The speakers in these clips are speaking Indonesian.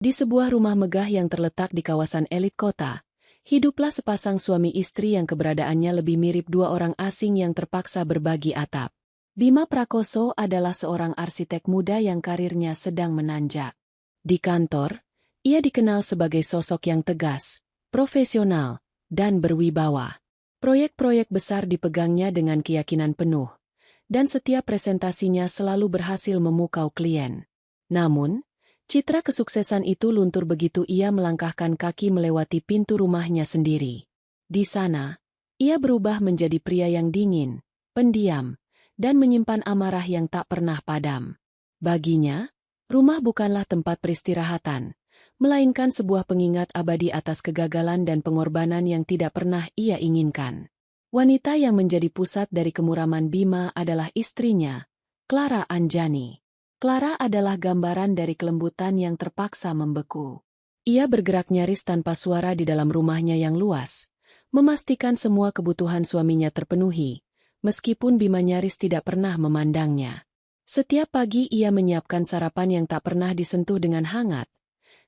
Di sebuah rumah megah yang terletak di kawasan elit kota, hiduplah sepasang suami istri yang keberadaannya lebih mirip dua orang asing yang terpaksa berbagi atap. Bima Prakoso adalah seorang arsitek muda yang karirnya sedang menanjak. Di kantor, ia dikenal sebagai sosok yang tegas, profesional, dan berwibawa. Proyek-proyek besar dipegangnya dengan keyakinan penuh, dan setiap presentasinya selalu berhasil memukau klien. Namun, citra kesuksesan itu luntur begitu ia melangkahkan kaki melewati pintu rumahnya sendiri. Di sana, ia berubah menjadi pria yang dingin, pendiam, dan menyimpan amarah yang tak pernah padam. Baginya, rumah bukanlah tempat peristirahatan, melainkan sebuah pengingat abadi atas kegagalan dan pengorbanan yang tidak pernah ia inginkan. Wanita yang menjadi pusat dari kemuraman Bima adalah istrinya, Clara Anjani. Clara adalah gambaran dari kelembutan yang terpaksa membeku. Ia bergerak nyaris tanpa suara di dalam rumahnya yang luas, memastikan semua kebutuhan suaminya terpenuhi, meskipun Bima nyaris tidak pernah memandangnya. Setiap pagi ia menyiapkan sarapan yang tak pernah disentuh dengan hangat.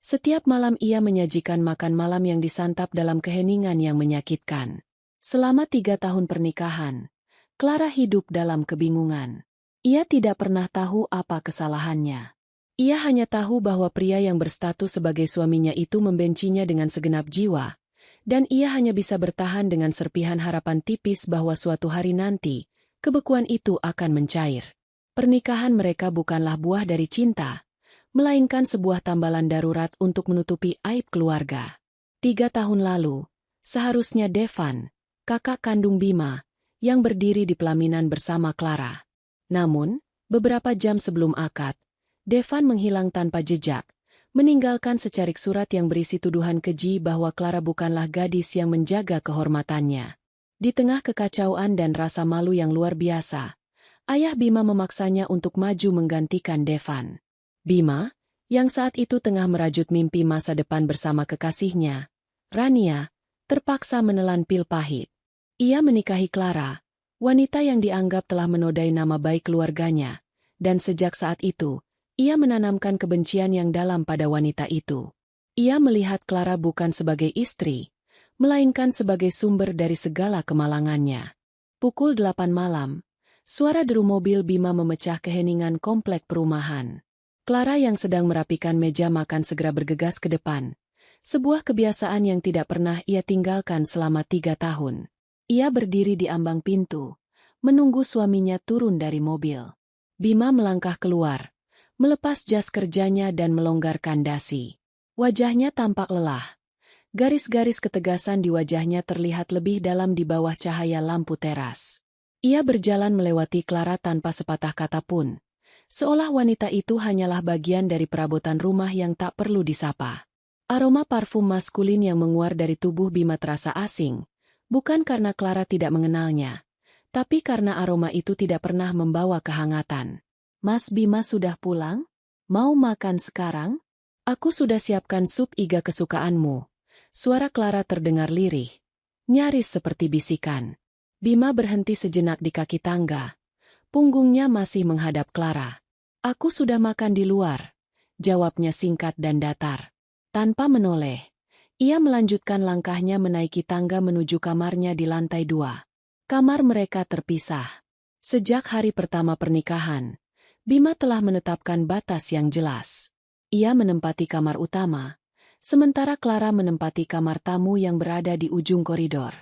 Setiap malam ia menyajikan makan malam yang disantap dalam keheningan yang menyakitkan. Selama 3 tahun pernikahan, Clara hidup dalam kebingungan. Ia tidak pernah tahu apa kesalahannya. Ia hanya tahu bahwa pria yang berstatus sebagai suaminya itu membencinya dengan segenap jiwa, dan ia hanya bisa bertahan dengan serpihan harapan tipis bahwa suatu hari nanti, kebekuan itu akan mencair. Pernikahan mereka bukanlah buah dari cinta, melainkan sebuah tambalan darurat untuk menutupi aib keluarga. 3 tahun lalu, seharusnya Devan, kakak kandung Bima, yang berdiri di pelaminan bersama Clara. Namun, beberapa jam sebelum akad, Devan menghilang tanpa jejak, meninggalkan secarik surat yang berisi tuduhan keji bahwa Clara bukanlah gadis yang menjaga kehormatannya. Di tengah kekacauan dan rasa malu yang luar biasa, ayah Bima memaksanya untuk maju menggantikan Devan. Bima, yang saat itu tengah merajut mimpi masa depan bersama kekasihnya, Rania, terpaksa menelan pil pahit. Ia menikahi Clara, wanita yang dianggap telah menodai nama baik keluarganya, dan sejak saat itu, ia menanamkan kebencian yang dalam pada wanita itu. Ia melihat Clara bukan sebagai istri, melainkan sebagai sumber dari segala kemalangannya. Pukul 8 malam, suara deru mobil Bima memecah keheningan komplek perumahan. Clara yang sedang merapikan meja makan segera bergegas ke depan. Sebuah kebiasaan yang tidak pernah ia tinggalkan selama 3 tahun. Ia berdiri di ambang pintu, menunggu suaminya turun dari mobil. Bima melangkah keluar, melepas jas kerjanya dan melonggarkan dasi. Wajahnya tampak lelah. Garis-garis ketegasan di wajahnya terlihat lebih dalam di bawah cahaya lampu teras. Ia berjalan melewati Clara tanpa sepatah kata pun. Seolah wanita itu hanyalah bagian dari perabotan rumah yang tak perlu disapa. Aroma parfum maskulin yang menguar dari tubuh Bima terasa asing, bukan karena Clara tidak mengenalnya, tapi karena aroma itu tidak pernah membawa kehangatan. "Mas Bima sudah pulang? Mau makan sekarang? Aku sudah siapkan sup iga kesukaanmu." Suara Clara terdengar lirih, nyaris seperti bisikan. Bima berhenti sejenak di kaki tangga. Punggungnya masih menghadap Clara. "Aku sudah makan di luar," jawabnya singkat dan datar. Tanpa menoleh, ia melanjutkan langkahnya menaiki tangga menuju kamarnya di lantai 2. Kamar mereka terpisah. Sejak hari pertama pernikahan, Bima telah menetapkan batas yang jelas. Ia menempati kamar utama, sementara Clara menempati kamar tamu yang berada di ujung koridor.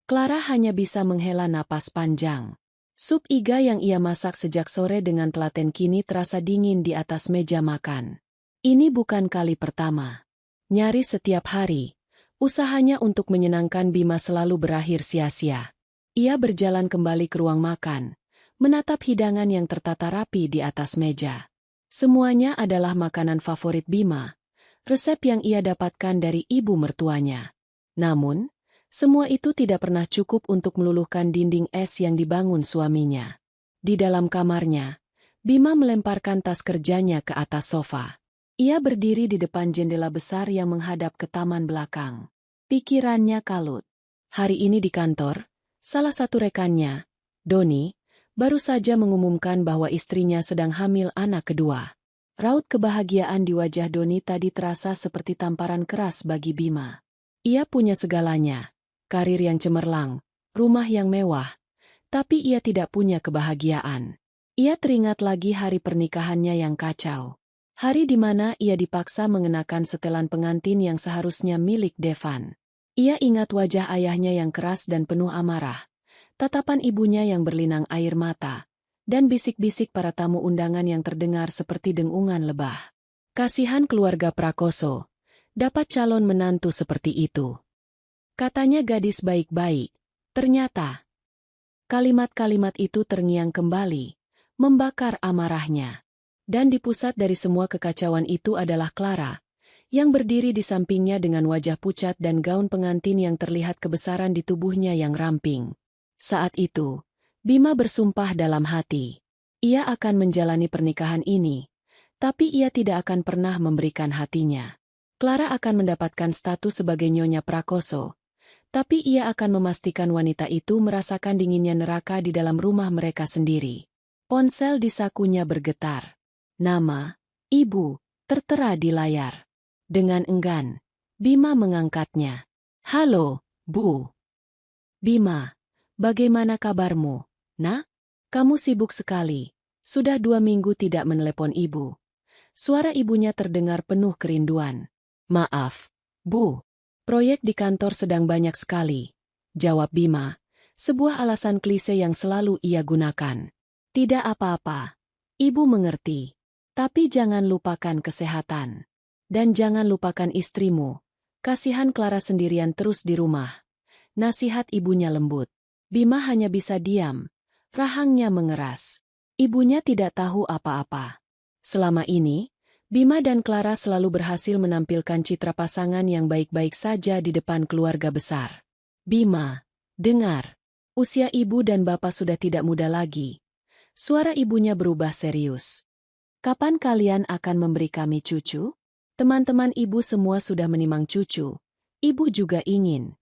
Clara hanya bisa menghela napas panjang. Sup iga yang ia masak sejak sore dengan telaten kini terasa dingin di atas meja makan. Ini bukan kali pertama. Nyaris setiap hari, usahanya untuk menyenangkan Bima selalu berakhir sia-sia. Ia berjalan kembali ke ruang makan, menatap hidangan yang tertata rapi di atas meja. Semuanya adalah makanan favorit Bima, resep yang ia dapatkan dari ibu mertuanya. Namun, semua itu tidak pernah cukup untuk meluluhkan dinding es yang dibangun suaminya. Di dalam kamarnya, Bima melemparkan tas kerjanya ke atas sofa. Ia berdiri di depan jendela besar yang menghadap ke taman belakang. Pikirannya kalut. Hari ini di kantor, salah satu rekannya, Doni, baru saja mengumumkan bahwa istrinya sedang hamil anak kedua. Raut kebahagiaan di wajah Doni tadi terasa seperti tamparan keras bagi Bima. Ia punya segalanya, karir yang cemerlang, rumah yang mewah, tapi ia tidak punya kebahagiaan. Ia teringat lagi hari pernikahannya yang kacau. Hari di mana ia dipaksa mengenakan setelan pengantin yang seharusnya milik Devan. Ia ingat wajah ayahnya yang keras dan penuh amarah, tatapan ibunya yang berlinang air mata, dan bisik-bisik para tamu undangan yang terdengar seperti dengungan lebah. Kasihan keluarga Prakoso, dapat calon menantu seperti itu. Katanya gadis baik-baik. Ternyata, kalimat-kalimat itu terngiang kembali, membakar amarahnya. Dan di pusat dari semua kekacauan itu adalah Clara, yang berdiri di sampingnya dengan wajah pucat dan gaun pengantin yang terlihat kebesaran di tubuhnya yang ramping. Saat itu, Bima bersumpah dalam hati. Ia akan menjalani pernikahan ini, tapi ia tidak akan pernah memberikan hatinya. Clara akan mendapatkan status sebagai Nyonya Prakoso, tapi ia akan memastikan wanita itu merasakan dinginnya neraka di dalam rumah mereka sendiri. Ponsel di sakunya bergetar. Nama, Ibu, tertera di layar. Dengan enggan, Bima mengangkatnya. Halo, Bu. Bima, bagaimana kabarmu? Nak, kamu sibuk sekali. Sudah 2 minggu tidak menelepon ibu. Suara ibunya terdengar penuh kerinduan. Maaf, Bu. Proyek di kantor sedang banyak sekali. Jawab Bima, sebuah alasan klise yang selalu ia gunakan. Tidak apa-apa. Ibu mengerti. Tapi jangan lupakan kesehatan. Dan jangan lupakan istrimu. Kasihan Clara sendirian terus di rumah. Nasihat ibunya lembut. Bima hanya bisa diam. Rahangnya mengeras. Ibunya tidak tahu apa-apa. Selama ini, Bima dan Clara selalu berhasil menampilkan citra pasangan yang baik-baik saja di depan keluarga besar. Bima, dengar. Usia ibu dan bapak sudah tidak muda lagi. Suara ibunya berubah serius. Kapan kalian akan memberi kami cucu? Teman-teman ibu semua sudah menimang cucu. Ibu juga ingin.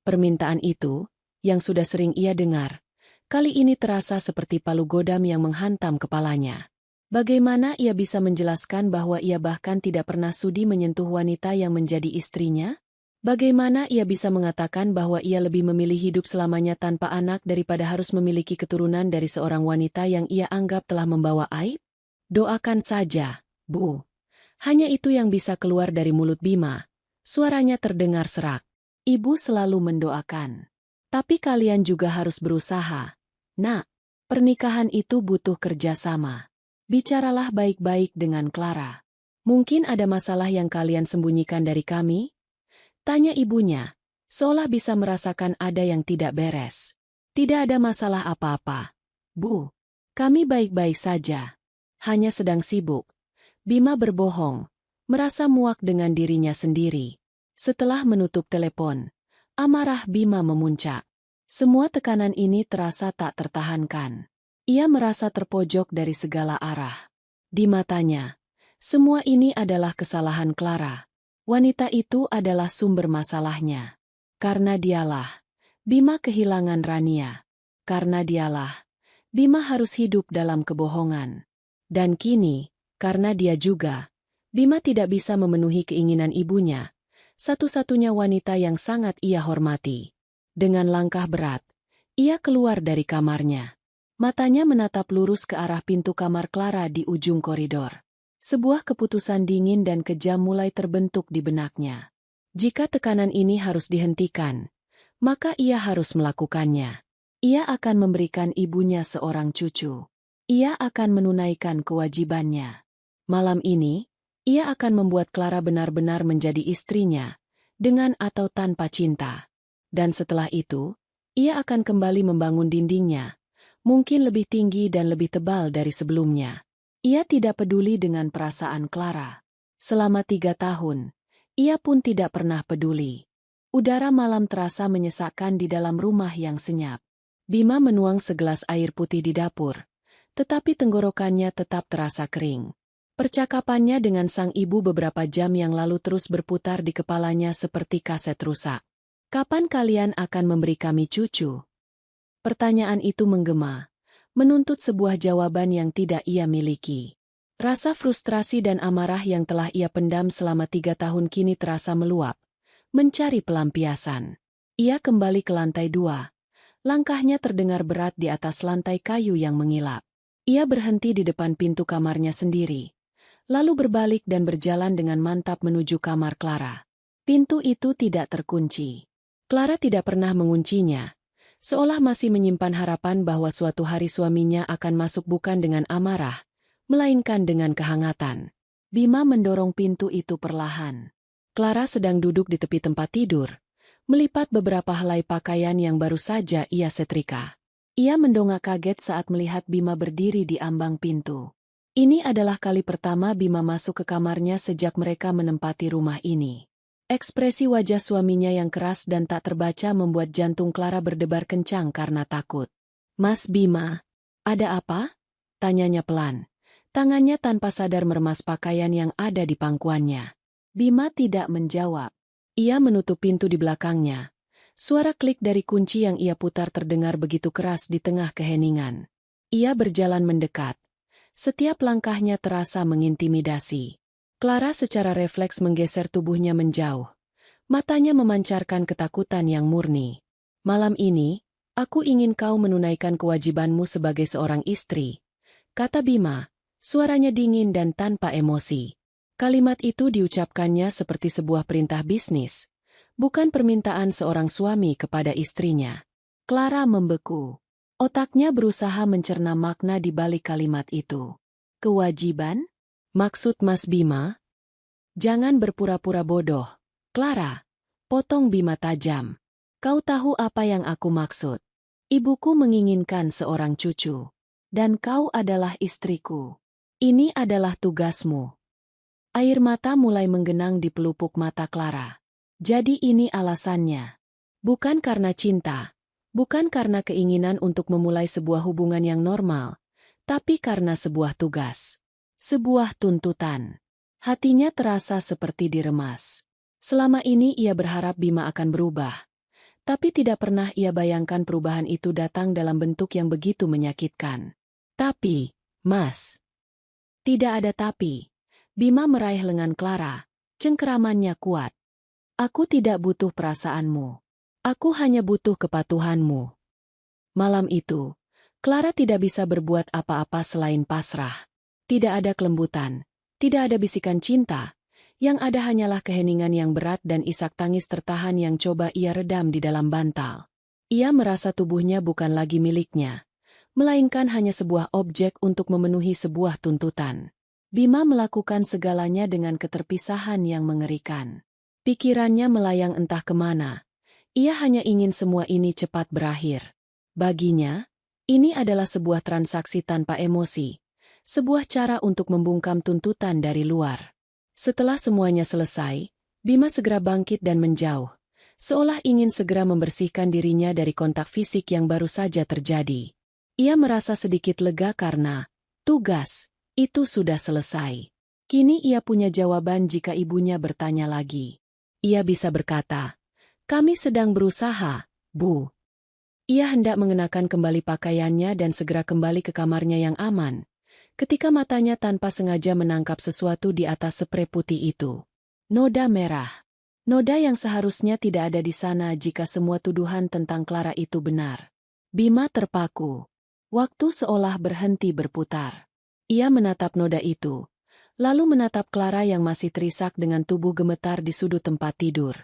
Permintaan itu, yang sudah sering ia dengar, kali ini terasa seperti palu godam yang menghantam kepalanya. Bagaimana ia bisa menjelaskan bahwa ia bahkan tidak pernah sudi menyentuh wanita yang menjadi istrinya? Bagaimana ia bisa mengatakan bahwa ia lebih memilih hidup selamanya tanpa anak daripada harus memiliki keturunan dari seorang wanita yang ia anggap telah membawa aib? Doakan saja, Bu. Hanya itu yang bisa keluar dari mulut Bima. Suaranya terdengar serak. Ibu selalu mendoakan. Tapi kalian juga harus berusaha. Nak, pernikahan itu butuh kerjasama. Bicaralah baik-baik dengan Clara. Mungkin ada masalah yang kalian sembunyikan dari kami? Tanya ibunya, seolah bisa merasakan ada yang tidak beres. Tidak ada masalah apa-apa. Bu, kami baik-baik saja. Hanya sedang sibuk. Bima berbohong, merasa muak dengan dirinya sendiri. Setelah menutup telepon, amarah Bima memuncak. Semua tekanan ini terasa tak tertahankan. Ia merasa terpojok dari segala arah. Di matanya, semua ini adalah kesalahan Clara. Wanita itu adalah sumber masalahnya. Karena dialah, Bima kehilangan Rania. Karena dialah, Bima harus hidup dalam kebohongan. Dan kini, karena dia juga, Bima tidak bisa memenuhi keinginan ibunya, satu-satunya wanita yang sangat ia hormati. Dengan langkah berat, ia keluar dari kamarnya. Matanya menatap lurus ke arah pintu kamar Clara di ujung koridor. Sebuah keputusan dingin dan kejam mulai terbentuk di benaknya. Jika tekanan ini harus dihentikan, maka ia harus melakukannya. Ia akan memberikan ibunya seorang cucu. Ia akan menunaikan kewajibannya. Malam ini, ia akan membuat Clara benar-benar menjadi istrinya, dengan atau tanpa cinta. Dan setelah itu, ia akan kembali membangun dindingnya, mungkin lebih tinggi dan lebih tebal dari sebelumnya. Ia tidak peduli dengan perasaan Clara. Selama 3 tahun, ia pun tidak pernah peduli. Udara malam terasa menyesakkan di dalam rumah yang senyap. Bima menuang segelas air putih di dapur, tetapi tenggorokannya tetap terasa kering. Percakapannya dengan sang ibu beberapa jam yang lalu terus berputar di kepalanya seperti kaset rusak. Kapan kalian akan memberi kami cucu? Pertanyaan itu menggema, menuntut sebuah jawaban yang tidak ia miliki. Rasa frustrasi dan amarah yang telah ia pendam selama 3 tahun kini terasa meluap, mencari pelampiasan. Ia kembali ke lantai 2. Langkahnya terdengar berat di atas lantai kayu yang mengilap. Ia berhenti di depan pintu kamarnya sendiri, lalu berbalik dan berjalan dengan mantap menuju kamar Clara. Pintu itu tidak terkunci. Clara tidak pernah menguncinya, seolah masih menyimpan harapan bahwa suatu hari suaminya akan masuk bukan dengan amarah, melainkan dengan kehangatan. Bima mendorong pintu itu perlahan. Clara sedang duduk di tepi tempat tidur, melipat beberapa helai pakaian yang baru saja ia setrika. Ia mendongak kaget saat melihat Bima berdiri di ambang pintu. Ini adalah kali pertama Bima masuk ke kamarnya sejak mereka menempati rumah ini. Ekspresi wajah suaminya yang keras dan tak terbaca membuat jantung Clara berdebar kencang karena takut. "Mas Bima, ada apa?" tanyanya pelan. Tangannya tanpa sadar meremas pakaian yang ada di pangkuannya. Bima tidak menjawab. Ia menutup pintu di belakangnya. Suara klik dari kunci yang ia putar terdengar begitu keras di tengah keheningan. Ia berjalan mendekat. Setiap langkahnya terasa mengintimidasi. Clara secara refleks menggeser tubuhnya menjauh. Matanya memancarkan ketakutan yang murni. "Malam ini, aku ingin kau menunaikan kewajibanmu sebagai seorang istri," kata Bima, suaranya dingin dan tanpa emosi. Kalimat itu diucapkannya seperti sebuah perintah bisnis, bukan permintaan seorang suami kepada istrinya. Clara membeku. Otaknya berusaha mencerna makna di balik kalimat itu. Kewajiban? Maksud Mas Bima? Jangan berpura-pura bodoh, Clara. Potong Bima tajam. Kau tahu apa yang aku maksud. Ibuku menginginkan seorang cucu. Dan kau adalah istriku. Ini adalah tugasmu. Air mata mulai menggenang di pelupuk mata Clara. Jadi ini alasannya. Bukan karena cinta, bukan karena keinginan untuk memulai sebuah hubungan yang normal, tapi karena sebuah tugas. Sebuah tuntutan. Hatinya terasa seperti diremas. Selama ini ia berharap Bima akan berubah. Tapi tidak pernah ia bayangkan perubahan itu datang dalam bentuk yang begitu menyakitkan. Tapi, Mas. Tidak ada tapi. Bima meraih lengan Clara, cengkeramannya kuat. "Aku tidak butuh perasaanmu. Aku hanya butuh kepatuhanmu." Malam itu, Clara tidak bisa berbuat apa-apa selain pasrah. Tidak ada kelembutan, tidak ada bisikan cinta, yang ada hanyalah keheningan yang berat dan isak tangis tertahan yang coba ia redam di dalam bantal. Ia merasa tubuhnya bukan lagi miliknya, melainkan hanya sebuah objek untuk memenuhi sebuah tuntutan. Bima melakukan segalanya dengan keterpisahan yang mengerikan. Pikirannya melayang entah kemana. Ia hanya ingin semua ini cepat berakhir. Baginya, ini adalah sebuah transaksi tanpa emosi. Sebuah cara untuk membungkam tuntutan dari luar. Setelah semuanya selesai, Bima segera bangkit dan menjauh. Seolah ingin segera membersihkan dirinya dari kontak fisik yang baru saja terjadi. Ia merasa sedikit lega karena tugas itu sudah selesai. Kini ia punya jawaban jika ibunya bertanya lagi. Ia bisa berkata, "Kami sedang berusaha, Bu." Ia hendak mengenakan kembali pakaiannya dan segera kembali ke kamarnya yang aman, ketika matanya tanpa sengaja menangkap sesuatu di atas sprei putih itu. Noda merah. Noda yang seharusnya tidak ada di sana jika semua tuduhan tentang Clara itu benar. Bima terpaku. Waktu seolah berhenti berputar. Ia menatap noda itu, lalu menatap Clara yang masih terisak dengan tubuh gemetar di sudut tempat tidur.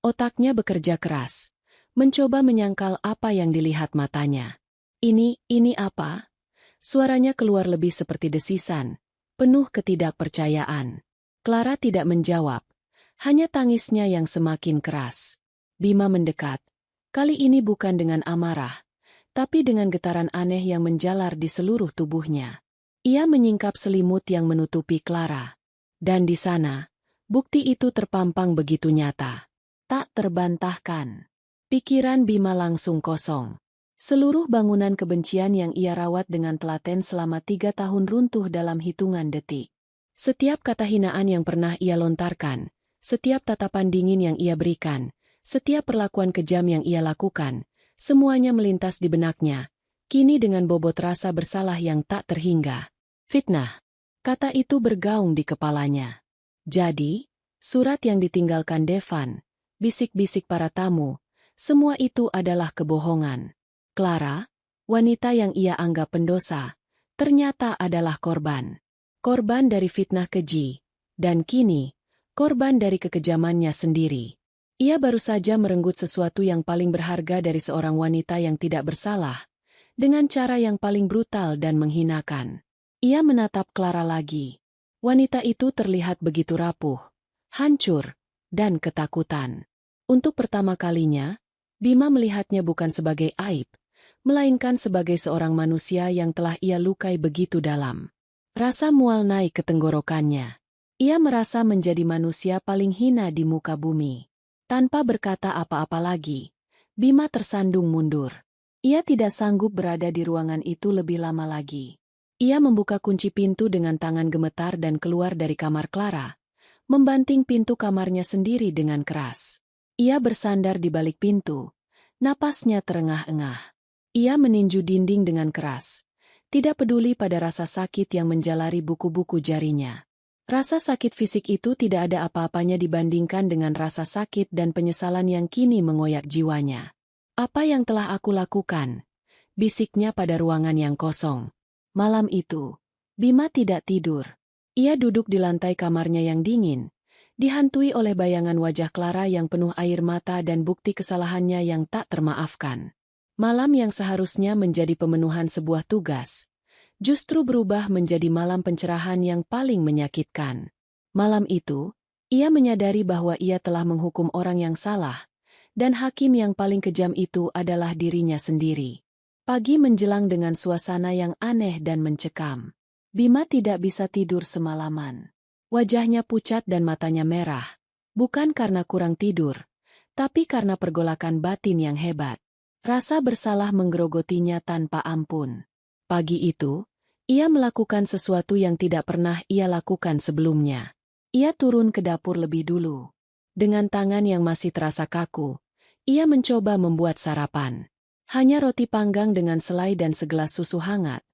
Otaknya bekerja keras, mencoba menyangkal apa yang dilihat matanya. Ini apa?" Suaranya keluar lebih seperti desisan, penuh ketidakpercayaan. Clara tidak menjawab, hanya tangisnya yang semakin keras. Bima mendekat, kali ini bukan dengan amarah, tapi dengan getaran aneh yang menjalar di seluruh tubuhnya. Ia menyingkap selimut yang menutupi Clara. Dan di sana, bukti itu terpampang begitu nyata. Tak terbantahkan. Pikiran Bima langsung kosong. Seluruh bangunan kebencian yang ia rawat dengan telaten selama 3 tahun runtuh dalam hitungan detik. Setiap kata hinaan yang pernah ia lontarkan, setiap tatapan dingin yang ia berikan, setiap perlakuan kejam yang ia lakukan, semuanya melintas di benaknya, kini dengan bobot rasa bersalah yang tak terhingga. Fitnah. Kata itu bergaung di kepalanya. Jadi, surat yang ditinggalkan Devan, bisik-bisik para tamu, semua itu adalah kebohongan. Clara, wanita yang ia anggap pendosa, ternyata adalah korban. Korban dari fitnah keji, dan kini, korban dari kekejamannya sendiri. Ia baru saja merenggut sesuatu yang paling berharga dari seorang wanita yang tidak bersalah, dengan cara yang paling brutal dan menghinakan. Ia menatap Clara lagi. Wanita itu terlihat begitu rapuh, hancur, dan ketakutan. Untuk pertama kalinya, Bima melihatnya bukan sebagai aib, melainkan sebagai seorang manusia yang telah ia lukai begitu dalam. Rasa mual naik ke tenggorokannya. Ia merasa menjadi manusia paling hina di muka bumi. Tanpa berkata apa-apa lagi, Bima tersandung mundur. Ia tidak sanggup berada di ruangan itu lebih lama lagi. Ia membuka kunci pintu dengan tangan gemetar dan keluar dari kamar Clara, membanting pintu kamarnya sendiri dengan keras. Ia bersandar di balik pintu, napasnya terengah-engah. Ia meninju dinding dengan keras, tidak peduli pada rasa sakit yang menjalari buku-buku jarinya. Rasa sakit fisik itu tidak ada apa-apanya dibandingkan dengan rasa sakit dan penyesalan yang kini mengoyak jiwanya. Apa yang telah aku lakukan? Bisiknya pada ruangan yang kosong. Malam itu, Bima tidak tidur. Ia duduk di lantai kamarnya yang dingin, dihantui oleh bayangan wajah Clara yang penuh air mata dan bukti kesalahannya yang tak termaafkan. Malam yang seharusnya menjadi pemenuhan sebuah tugas, justru berubah menjadi malam pencerahan yang paling menyakitkan. Malam itu, ia menyadari bahwa ia telah menghukum orang yang salah, dan hakim yang paling kejam itu adalah dirinya sendiri. Pagi menjelang dengan suasana yang aneh dan mencekam. Bima tidak bisa tidur semalaman. Wajahnya pucat dan matanya merah, bukan karena kurang tidur, tapi karena pergolakan batin yang hebat. Rasa bersalah menggerogotinya tanpa ampun. Pagi itu, ia melakukan sesuatu yang tidak pernah ia lakukan sebelumnya. Ia turun ke dapur lebih dulu. Dengan tangan yang masih terasa kaku, ia mencoba membuat sarapan. Hanya roti panggang dengan selai dan segelas susu hangat.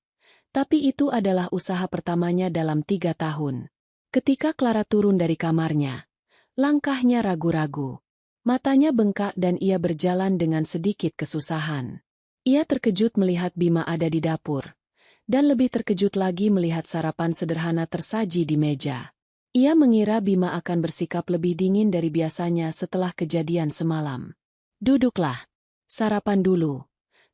Tapi itu adalah usaha pertamanya dalam 3 tahun. Ketika Clara turun dari kamarnya, langkahnya ragu-ragu. Matanya bengkak dan ia berjalan dengan sedikit kesusahan. Ia terkejut melihat Bima ada di dapur. Dan lebih terkejut lagi melihat sarapan sederhana tersaji di meja. Ia mengira Bima akan bersikap lebih dingin dari biasanya setelah kejadian semalam. "Duduklah. Sarapan dulu,"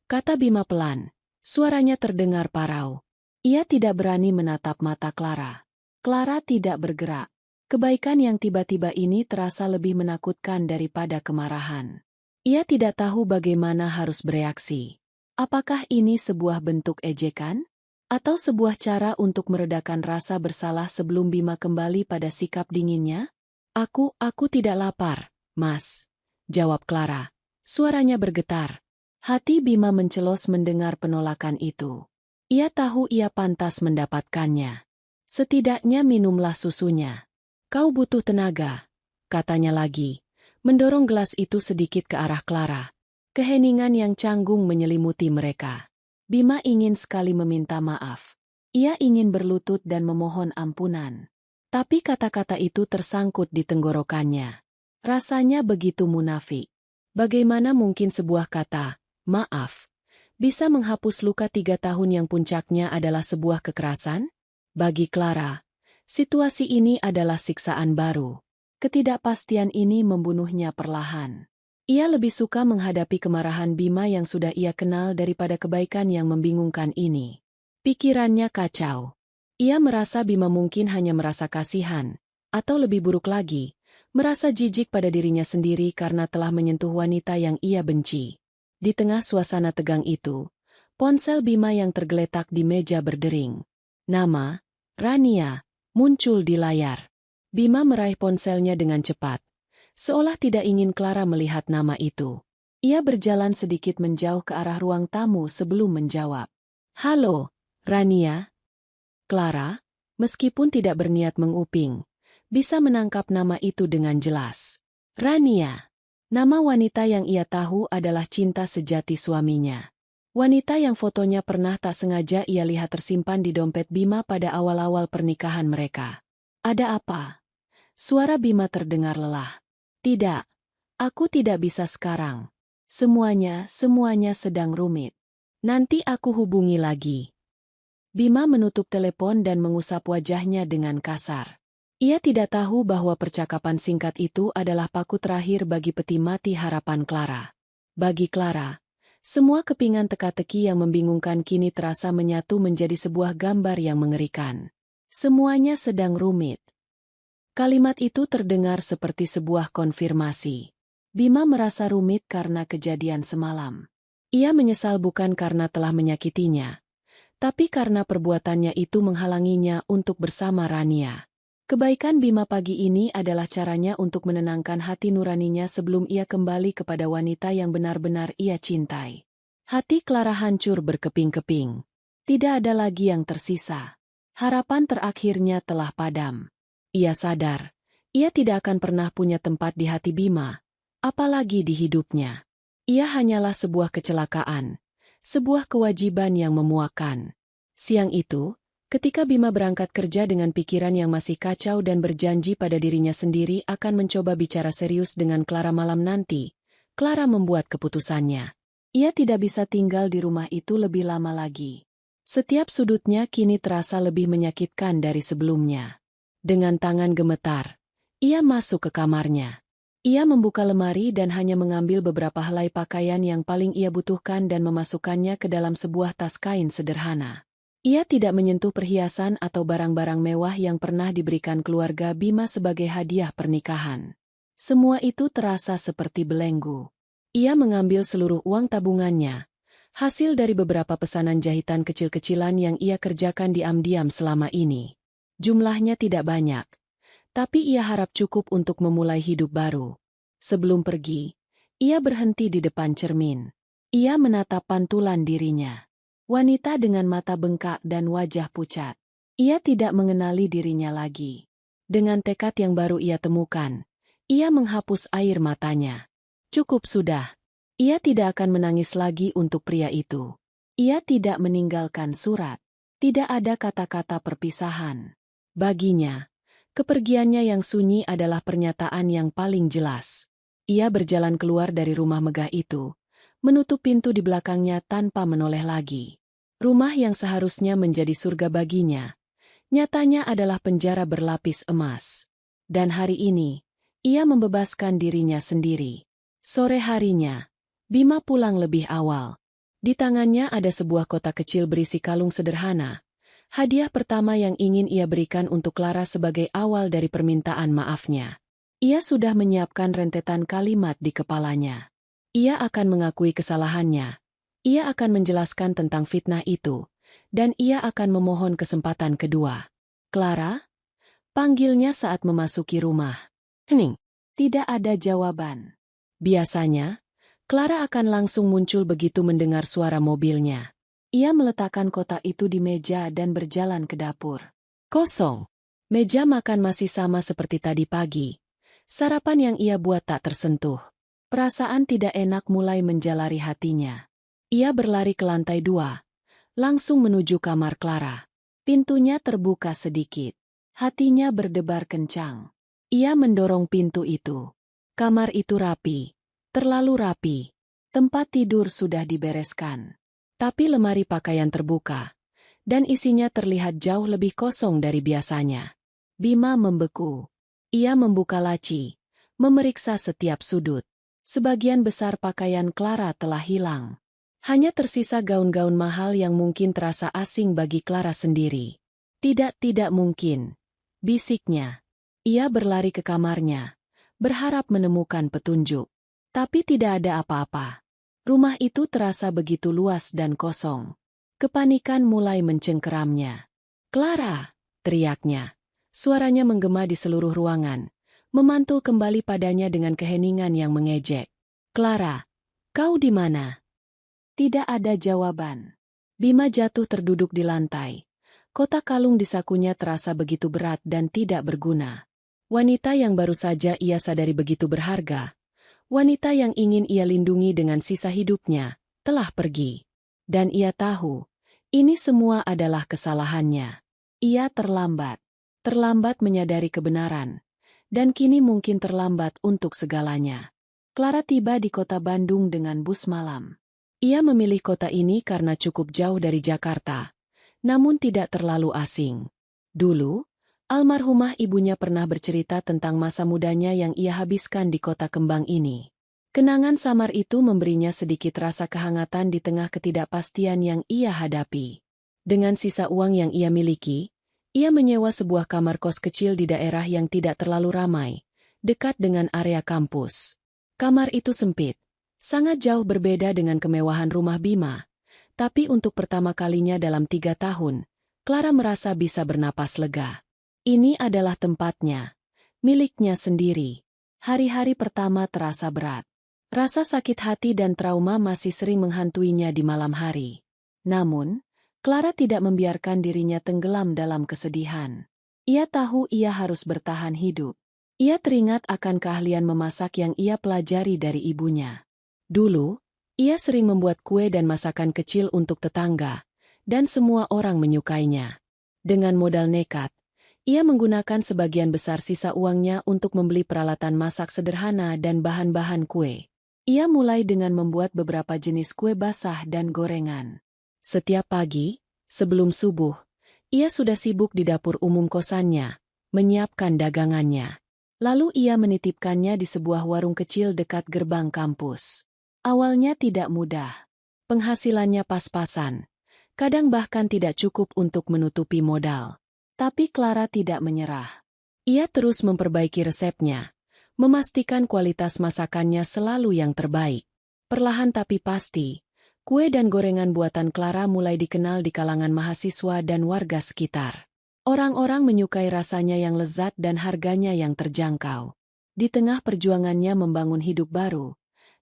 kata Bima pelan. Suaranya terdengar parau. Ia tidak berani menatap mata Clara. Clara tidak bergerak. Kebaikan yang tiba-tiba ini terasa lebih menakutkan daripada kemarahan. Ia tidak tahu bagaimana harus bereaksi. Apakah ini sebuah bentuk ejekan? Atau sebuah cara untuk meredakan rasa bersalah sebelum Bima kembali pada sikap dinginnya? Aku tidak lapar, Mas," jawab Clara. Suaranya bergetar. Hati Bima mencelos mendengar penolakan itu. Ia tahu ia pantas mendapatkannya. Setidaknya minumlah susunya. "Kau butuh tenaga," katanya lagi, mendorong gelas itu sedikit ke arah Clara. Keheningan yang canggung menyelimuti mereka. Bima ingin sekali meminta maaf. Ia ingin berlutut dan memohon ampunan. Tapi kata-kata itu tersangkut di tenggorokannya. Rasanya begitu munafik. Bagaimana mungkin sebuah kata, maaf, bisa menghapus luka 3 tahun yang puncaknya adalah sebuah kekerasan? Bagi Clara, situasi ini adalah siksaan baru. Ketidakpastian ini membunuhnya perlahan. Ia lebih suka menghadapi kemarahan Bima yang sudah ia kenal daripada kebaikan yang membingungkan ini. Pikirannya kacau. Ia merasa Bima mungkin hanya merasa kasihan, atau lebih buruk lagi, merasa jijik pada dirinya sendiri karena telah menyentuh wanita yang ia benci. Di tengah suasana tegang itu, ponsel Bima yang tergeletak di meja berdering. Nama, Rania, muncul di layar. Bima meraih ponselnya dengan cepat, seolah tidak ingin Clara melihat nama itu. Ia berjalan sedikit menjauh ke arah ruang tamu sebelum menjawab. "Halo, Rania?" Clara, meskipun tidak berniat menguping, bisa menangkap nama itu dengan jelas. Rania, nama wanita yang ia tahu adalah cinta sejati suaminya. Wanita yang fotonya pernah tak sengaja ia lihat tersimpan di dompet Bima pada awal-awal pernikahan mereka. Ada apa? Suara Bima terdengar lelah. Tidak, aku tidak bisa sekarang. Semuanya sedang rumit. Nanti aku hubungi lagi. Bima menutup telepon dan mengusap wajahnya dengan kasar. Ia tidak tahu bahwa percakapan singkat itu adalah paku terakhir bagi peti mati harapan Clara. Bagi Clara, semua kepingan teka-teki yang membingungkan kini terasa menyatu menjadi sebuah gambar yang mengerikan. Semuanya sedang rumit. Kalimat itu terdengar seperti sebuah konfirmasi. Bima merasa rumit karena kejadian semalam. Ia menyesal bukan karena telah menyakitinya, tapi karena perbuatannya itu menghalanginya untuk bersama Rania. Kebaikan Bima pagi ini adalah caranya untuk menenangkan hati nuraninya sebelum ia kembali kepada wanita yang benar-benar ia cintai. Hati Clara hancur berkeping-keping. Tidak ada lagi yang tersisa. Harapan terakhirnya telah padam. Ia sadar, ia tidak akan pernah punya tempat di hati Bima, apalagi di hidupnya. Ia hanyalah sebuah kecelakaan, sebuah kewajiban yang memuakkan. Siang itu, ketika Bima berangkat kerja dengan pikiran yang masih kacau dan berjanji pada dirinya sendiri akan mencoba bicara serius dengan Clara malam nanti, Clara membuat keputusannya. Ia tidak bisa tinggal di rumah itu lebih lama lagi. Setiap sudutnya kini terasa lebih menyakitkan dari sebelumnya. Dengan tangan gemetar, ia masuk ke kamarnya. Ia membuka lemari dan hanya mengambil beberapa helai pakaian yang paling ia butuhkan dan memasukkannya ke dalam sebuah tas kain sederhana. Ia tidak menyentuh perhiasan atau barang-barang mewah yang pernah diberikan keluarga Bima sebagai hadiah pernikahan. Semua itu terasa seperti belenggu. Ia mengambil seluruh uang tabungannya, hasil dari beberapa pesanan jahitan kecil-kecilan yang ia kerjakan diam-diam selama ini. Jumlahnya tidak banyak, tapi ia harap cukup untuk memulai hidup baru. Sebelum pergi, ia berhenti di depan cermin. Ia menatap pantulan dirinya. Wanita dengan mata bengkak dan wajah pucat. Ia tidak mengenali dirinya lagi. Dengan tekad yang baru ia temukan, ia menghapus air matanya. Cukup sudah. Ia tidak akan menangis lagi untuk pria itu. Ia tidak meninggalkan surat. Tidak ada kata-kata perpisahan. Baginya, kepergiannya yang sunyi adalah pernyataan yang paling jelas. Ia berjalan keluar dari rumah megah itu, menutup pintu di belakangnya tanpa menoleh lagi. Rumah yang seharusnya menjadi surga baginya, nyatanya adalah penjara berlapis emas. Dan hari ini, ia membebaskan dirinya sendiri. Sore harinya, Bima pulang lebih awal. Di tangannya ada sebuah kotak kecil berisi kalung sederhana, hadiah pertama yang ingin ia berikan untuk Clara sebagai awal dari permintaan maafnya. Ia sudah menyiapkan rentetan kalimat di kepalanya. Ia akan mengakui kesalahannya. Ia akan menjelaskan tentang fitnah itu, dan ia akan memohon kesempatan kedua. Clara? Panggilnya saat memasuki rumah. Hening. Tidak ada jawaban. Biasanya, Clara akan langsung muncul begitu mendengar suara mobilnya. Ia meletakkan kotak itu di meja dan berjalan ke dapur. Kosong. Meja makan masih sama seperti tadi pagi. Sarapan yang ia buat tak tersentuh. Perasaan tidak enak mulai menjalari hatinya. Ia berlari ke lantai 2, langsung menuju kamar Clara. Pintunya terbuka sedikit. Hatinya berdebar kencang. Ia mendorong pintu itu. Kamar itu rapi, terlalu rapi. Tempat tidur sudah dibereskan. Tapi lemari pakaian terbuka, dan isinya terlihat jauh lebih kosong dari biasanya. Bima membeku. Ia membuka laci, memeriksa setiap sudut. Sebagian besar pakaian Clara telah hilang. Hanya tersisa gaun-gaun mahal yang mungkin terasa asing bagi Clara sendiri. Tidak mungkin, bisiknya. Ia berlari ke kamarnya, berharap menemukan petunjuk. Tapi tidak ada apa-apa. Rumah itu terasa begitu luas dan kosong. Kepanikan mulai mencengkeramnya. "Clara!" teriaknya. Suaranya menggema di seluruh ruangan, memantul kembali padanya dengan keheningan yang mengejek. "Clara, kau di mana?" Tidak ada jawaban. Bima jatuh terduduk di lantai. Kotak kalung di sakunya terasa begitu berat dan tidak berguna. Wanita yang baru saja ia sadari begitu berharga, wanita yang ingin ia lindungi dengan sisa hidupnya, telah pergi. Dan ia tahu, ini semua adalah kesalahannya. Ia terlambat. Terlambat menyadari kebenaran. Dan kini mungkin terlambat untuk segalanya. Clara tiba di kota Bandung dengan bus malam. Ia memilih kota ini karena cukup jauh dari Jakarta, namun tidak terlalu asing. Dulu, almarhumah ibunya pernah bercerita tentang masa mudanya yang ia habiskan di kota kembang ini. Kenangan samar itu memberinya sedikit rasa kehangatan di tengah ketidakpastian yang ia hadapi. Dengan sisa uang yang ia miliki, ia menyewa sebuah kamar kos kecil di daerah yang tidak terlalu ramai, dekat dengan area kampus. Kamar itu sempit, sangat jauh berbeda dengan kemewahan rumah Bima. Tapi untuk pertama kalinya dalam 3 tahun, Clara merasa bisa bernapas lega. Ini adalah tempatnya, miliknya sendiri. Hari-hari pertama terasa berat. Rasa sakit hati dan trauma masih sering menghantuinya di malam hari. Namun, Clara tidak membiarkan dirinya tenggelam dalam kesedihan. Ia tahu ia harus bertahan hidup. Ia teringat akan keahlian memasak yang ia pelajari dari ibunya. Dulu, ia sering membuat kue dan masakan kecil untuk tetangga, dan semua orang menyukainya. Dengan modal nekat, ia menggunakan sebagian besar sisa uangnya untuk membeli peralatan masak sederhana dan bahan-bahan kue. Ia mulai dengan membuat beberapa jenis kue basah dan gorengan. Setiap pagi, sebelum subuh, ia sudah sibuk di dapur umum kosannya, menyiapkan dagangannya. Lalu ia menitipkannya di sebuah warung kecil dekat gerbang kampus. Awalnya tidak mudah. Penghasilannya pas-pasan. Kadang bahkan tidak cukup untuk menutupi modal. Tapi Clara tidak menyerah. Ia terus memperbaiki resepnya, memastikan kualitas masakannya selalu yang terbaik. Perlahan tapi pasti, kue dan gorengan buatan Clara mulai dikenal di kalangan mahasiswa dan warga sekitar. Orang-orang menyukai rasanya yang lezat dan harganya yang terjangkau. Di tengah perjuangannya membangun hidup baru,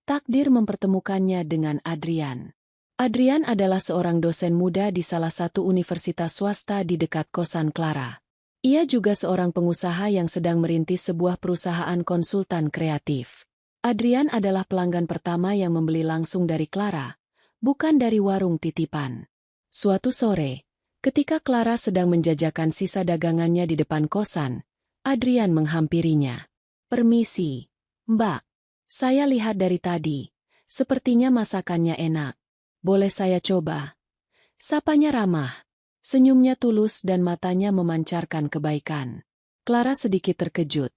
takdir mempertemukannya dengan Adrian. Adrian adalah seorang dosen muda di salah satu universitas swasta di dekat kosan Clara. Ia juga seorang pengusaha yang sedang merintis sebuah perusahaan konsultan kreatif. Adrian adalah pelanggan pertama yang membeli langsung dari Clara, bukan dari warung titipan. Suatu sore, ketika Clara sedang menjajakan sisa dagangannya di depan kosan, Adrian menghampirinya. "Permisi, Mbak. Saya lihat dari tadi, sepertinya masakannya enak. Boleh saya coba?" Sapanya ramah. Senyumnya tulus dan matanya memancarkan kebaikan. Clara sedikit terkejut,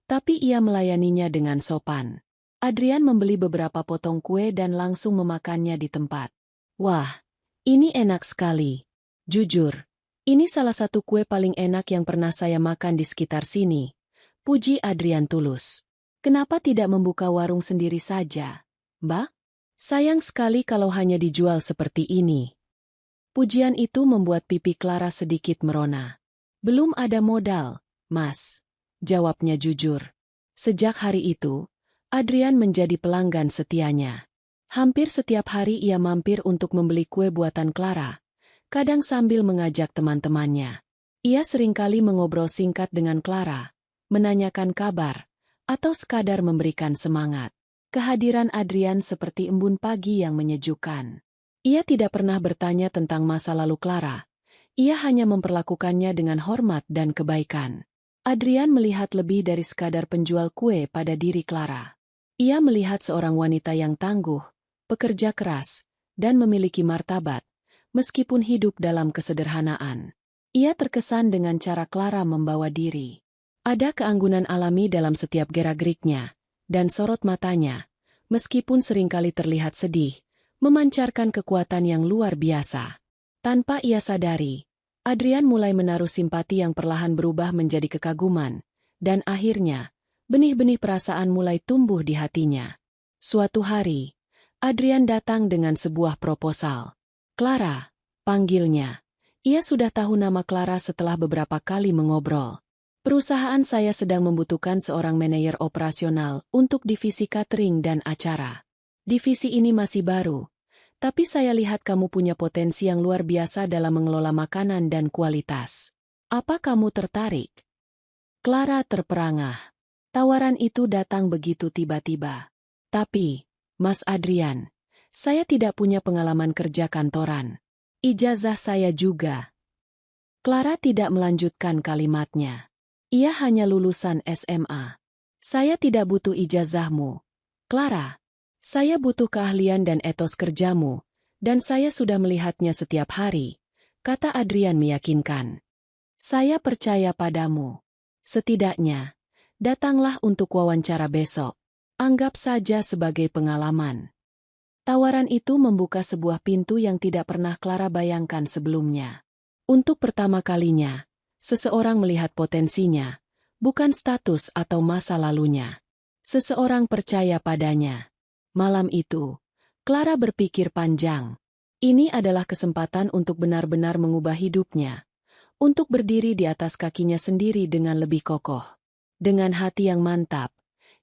tapi ia melayaninya dengan sopan. Adrian membeli beberapa potong kue dan langsung memakannya di tempat. "Wah, ini enak sekali. Jujur, ini salah satu kue paling enak yang pernah saya makan di sekitar sini," puji Adrian tulus. "Kenapa tidak membuka warung sendiri saja, Mbak? Sayang sekali kalau hanya dijual seperti ini." Pujian itu membuat pipi Clara sedikit merona. "Belum ada modal, Mas," jawabnya jujur. Sejak hari itu, Adrian menjadi pelanggan setianya. Hampir setiap hari ia mampir untuk membeli kue buatan Clara, kadang sambil mengajak teman-temannya. Ia seringkali mengobrol singkat dengan Clara, menanyakan kabar, atau sekadar memberikan semangat. Kehadiran Adrian seperti embun pagi yang menyejukkan. Ia tidak pernah bertanya tentang masa lalu Clara. Ia hanya memperlakukannya dengan hormat dan kebaikan. Adrian melihat lebih dari sekadar penjual kue pada diri Clara. Ia melihat seorang wanita yang tangguh, pekerja keras, dan memiliki martabat, meskipun hidup dalam kesederhanaan. Ia terkesan dengan cara Clara membawa diri. Ada keanggunan alami dalam setiap gerak-geriknya, dan sorot matanya, meskipun seringkali terlihat sedih, memancarkan kekuatan yang luar biasa. Tanpa ia sadari, Adrian mulai menaruh simpati yang perlahan berubah menjadi kekaguman, dan akhirnya, benih-benih perasaan mulai tumbuh di hatinya. Suatu hari, Adrian datang dengan sebuah proposal. "Clara," panggilnya. Ia sudah tahu nama Clara setelah beberapa kali mengobrol. "Perusahaan saya sedang membutuhkan seorang manajer operasional untuk divisi catering dan acara. Divisi ini masih baru, tapi saya lihat kamu punya potensi yang luar biasa dalam mengelola makanan dan kualitas. Apa kamu tertarik?" Clara terperangah. Tawaran itu datang begitu tiba-tiba. "Tapi, Mas Adrian, Saya tidak punya pengalaman kerja kantoran. Ijazah saya juga. Clara tidak melanjutkan kalimatnya. Ia hanya lulusan SMA. Saya tidak butuh ijazahmu, Clara. Saya butuh keahlian dan etos kerjamu, dan saya sudah melihatnya setiap hari, kata Adrian meyakinkan. Saya percaya padamu. Setidaknya, datanglah untuk wawancara besok. Anggap saja sebagai pengalaman. Tawaran itu membuka sebuah pintu yang tidak pernah Clara bayangkan sebelumnya. Untuk pertama kalinya, seseorang melihat potensinya, bukan status atau masa lalunya. Seseorang percaya padanya. Malam itu, Clara berpikir panjang. Ini adalah kesempatan untuk benar-benar mengubah hidupnya. Untuk berdiri di atas kakinya sendiri dengan lebih kokoh. Dengan hati yang mantap,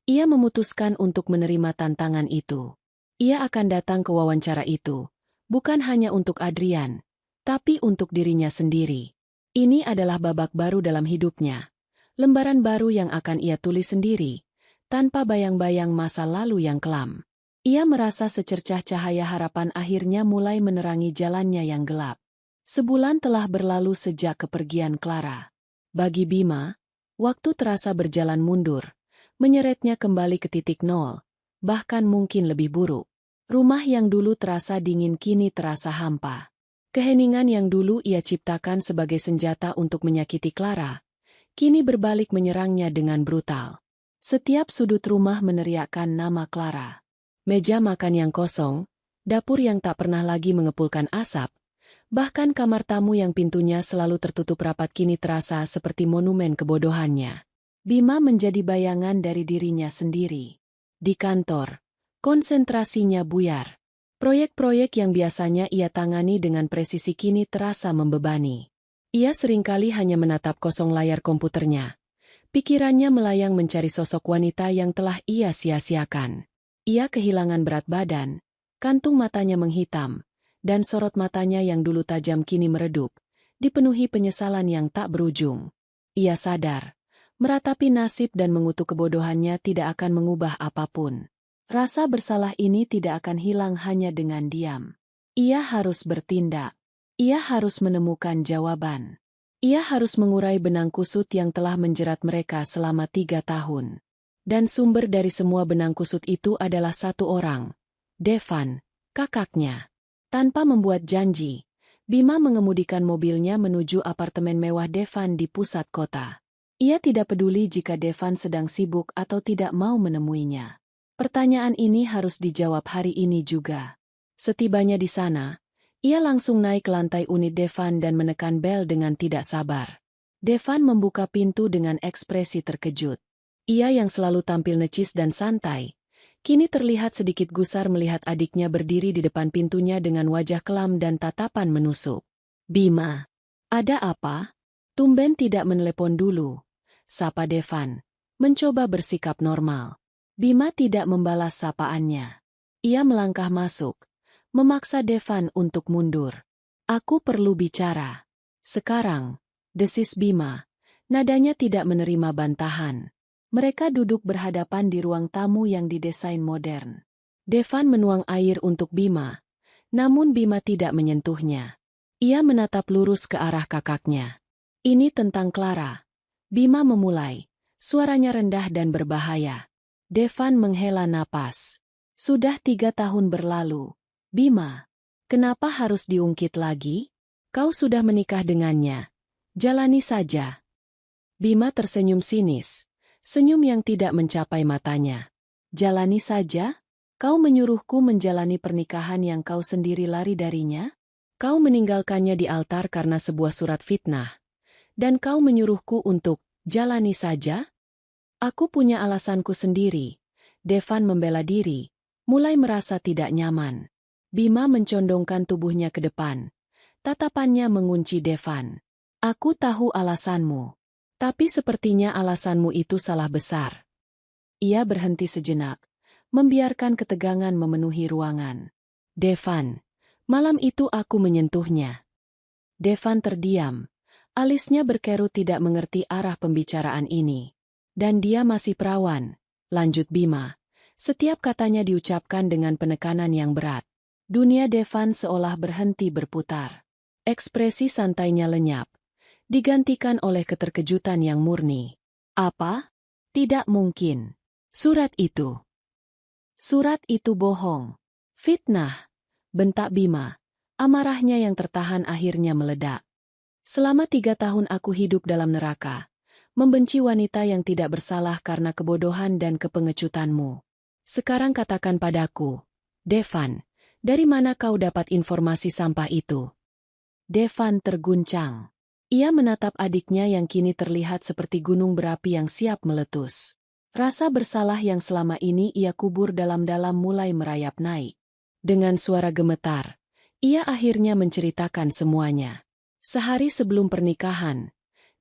ia memutuskan untuk menerima tantangan itu. Ia akan datang ke wawancara itu, bukan hanya untuk Adrian, tapi untuk dirinya sendiri. Ini adalah babak baru dalam hidupnya. Lembaran baru yang akan ia tulis sendiri, tanpa bayang-bayang masa lalu yang kelam. Ia merasa secercah cahaya harapan akhirnya mulai menerangi jalannya yang gelap. Sebulan telah berlalu sejak kepergian Clara. Bagi Bima, waktu terasa berjalan mundur, menyeretnya kembali ke titik nol, bahkan mungkin lebih buruk. Rumah yang dulu terasa dingin kini terasa hampa. Keheningan yang dulu ia ciptakan sebagai senjata untuk menyakiti Clara, kini berbalik menyerangnya dengan brutal. Setiap sudut rumah meneriakkan nama Clara. Meja makan yang kosong, dapur yang tak pernah lagi mengepulkan asap, bahkan kamar tamu yang pintunya selalu tertutup rapat kini terasa seperti monumen kebodohannya. Bima menjadi bayangan dari dirinya sendiri. Di kantor, konsentrasinya buyar. Proyek-proyek yang biasanya ia tangani dengan presisi kini terasa membebani. Ia seringkali hanya menatap kosong layar komputernya. Pikirannya melayang mencari sosok wanita yang telah ia sia-siakan. Ia kehilangan berat badan, kantung matanya menghitam, dan sorot matanya yang dulu tajam kini meredup, dipenuhi penyesalan yang tak berujung. Ia sadar, meratapi nasib dan mengutuk kebodohannya tidak akan mengubah apapun. Rasa bersalah ini tidak akan hilang hanya dengan diam. Ia harus bertindak. Ia harus menemukan jawaban. Ia harus mengurai benang kusut yang telah menjerat mereka selama 3 tahun. Dan sumber dari semua benang kusut itu adalah satu orang, Devan, kakaknya. Tanpa membuat janji, Bima mengemudikan mobilnya menuju apartemen mewah Devan di pusat kota. Ia tidak peduli jika Devan sedang sibuk atau tidak mau menemuinya. Pertanyaan ini harus dijawab hari ini juga. Setibanya di sana, ia langsung naik ke lantai unit Devan dan menekan bel dengan tidak sabar. Devan membuka pintu dengan ekspresi terkejut. Ia yang selalu tampil necis dan santai, kini terlihat sedikit gusar melihat adiknya berdiri di depan pintunya dengan wajah kelam dan tatapan menusuk. Bima, ada apa? Tumben tidak menelepon dulu, sapa Devan, mencoba bersikap normal. Bima tidak membalas sapaannya. Ia melangkah masuk, memaksa Devan untuk mundur. Aku perlu bicara. Sekarang, desis Bima, nadanya tidak menerima bantahan. Mereka duduk berhadapan di ruang tamu yang didesain modern. Devan menuang air untuk Bima, namun Bima tidak menyentuhnya. Ia menatap lurus ke arah kakaknya. Ini tentang Clara. Bima memulai, suaranya rendah dan berbahaya. Devan menghela napas. Sudah 3 tahun berlalu. Bima, kenapa harus diungkit lagi? Kau sudah menikah dengannya. Jalani saja. Bima tersenyum sinis. Senyum yang tidak mencapai matanya. Jalani saja? Kau menyuruhku menjalani pernikahan yang kau sendiri lari darinya? Kau meninggalkannya di altar karena sebuah surat fitnah. Dan kau menyuruhku untuk jalani saja? Aku punya alasanku sendiri. Devan membela diri, mulai merasa tidak nyaman. Bima mencondongkan tubuhnya ke depan. Tatapannya mengunci Devan. Aku tahu alasanmu. Tapi sepertinya alasanmu itu salah besar. Ia berhenti sejenak, membiarkan ketegangan memenuhi ruangan. Devan, malam itu aku menyentuhnya. Devan terdiam, alisnya berkerut tidak mengerti arah pembicaraan ini. Dan dia masih perawan, lanjut Bima. Setiap katanya diucapkan dengan penekanan yang berat. Dunia Devan seolah berhenti berputar. Ekspresi santainya lenyap, digantikan oleh keterkejutan yang murni. Apa? Tidak mungkin. Surat itu. Surat itu bohong. Fitnah. Bentak Bima. Amarahnya yang tertahan akhirnya meledak. Selama 3 tahun aku hidup dalam neraka. Membenci wanita yang tidak bersalah karena kebodohan dan kepengecutanmu. Sekarang katakan padaku, Devan, dari mana kau dapat informasi sampah itu? Devan terguncang. Ia menatap adiknya yang kini terlihat seperti gunung berapi yang siap meletus. Rasa bersalah yang selama ini ia kubur dalam-dalam mulai merayap naik. Dengan suara gemetar, ia akhirnya menceritakan semuanya. Sehari sebelum pernikahan,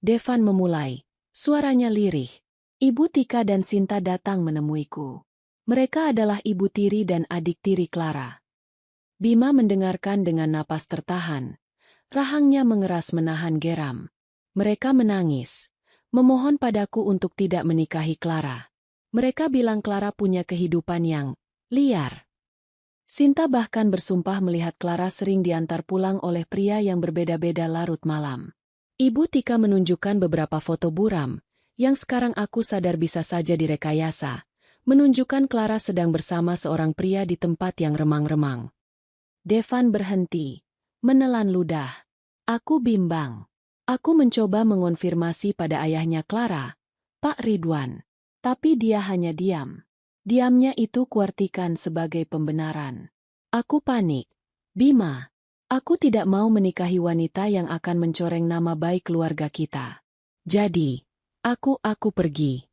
Devan memulai, suaranya lirih. Ibu Tika dan Sinta datang menemuiku. Mereka adalah ibu tiri dan adik tiri Clara. Bima mendengarkan dengan napas tertahan. Rahangnya mengeras menahan geram. Mereka menangis, memohon padaku untuk tidak menikahi Clara. Mereka bilang Clara punya kehidupan yang liar. Sinta bahkan bersumpah melihat Clara sering diantar pulang oleh pria yang berbeda-beda larut malam. Ibu Tika menunjukkan beberapa foto buram, yang sekarang aku sadar bisa saja direkayasa, menunjukkan Clara sedang bersama seorang pria di tempat yang remang-remang. Devan berhenti, menelan ludah. Aku bimbang. Aku mencoba mengonfirmasi pada ayahnya Clara, Pak Ridwan. Tapi dia hanya diam. Diamnya itu kuartikan sebagai pembenaran. Aku panik. Bima, aku tidak mau menikahi wanita yang akan mencoreng nama baik keluarga kita. Jadi, aku pergi.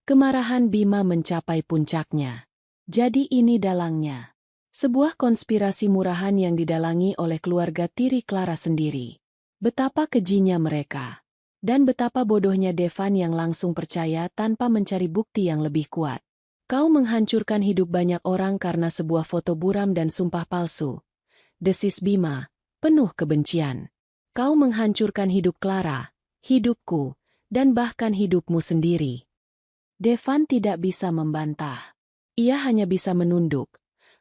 Kemarahan Bima mencapai puncaknya. Jadi ini dalangnya. Sebuah konspirasi murahan yang didalangi oleh keluarga tiri Clara sendiri. Betapa kejinya mereka. Dan betapa bodohnya Devan yang langsung percaya tanpa mencari bukti yang lebih kuat. Kau menghancurkan hidup banyak orang karena sebuah foto buram dan sumpah palsu. Desis Bima, penuh kebencian. Kau menghancurkan hidup Clara, hidupku, dan bahkan hidupmu sendiri. Devan tidak bisa membantah. Ia hanya bisa menunduk.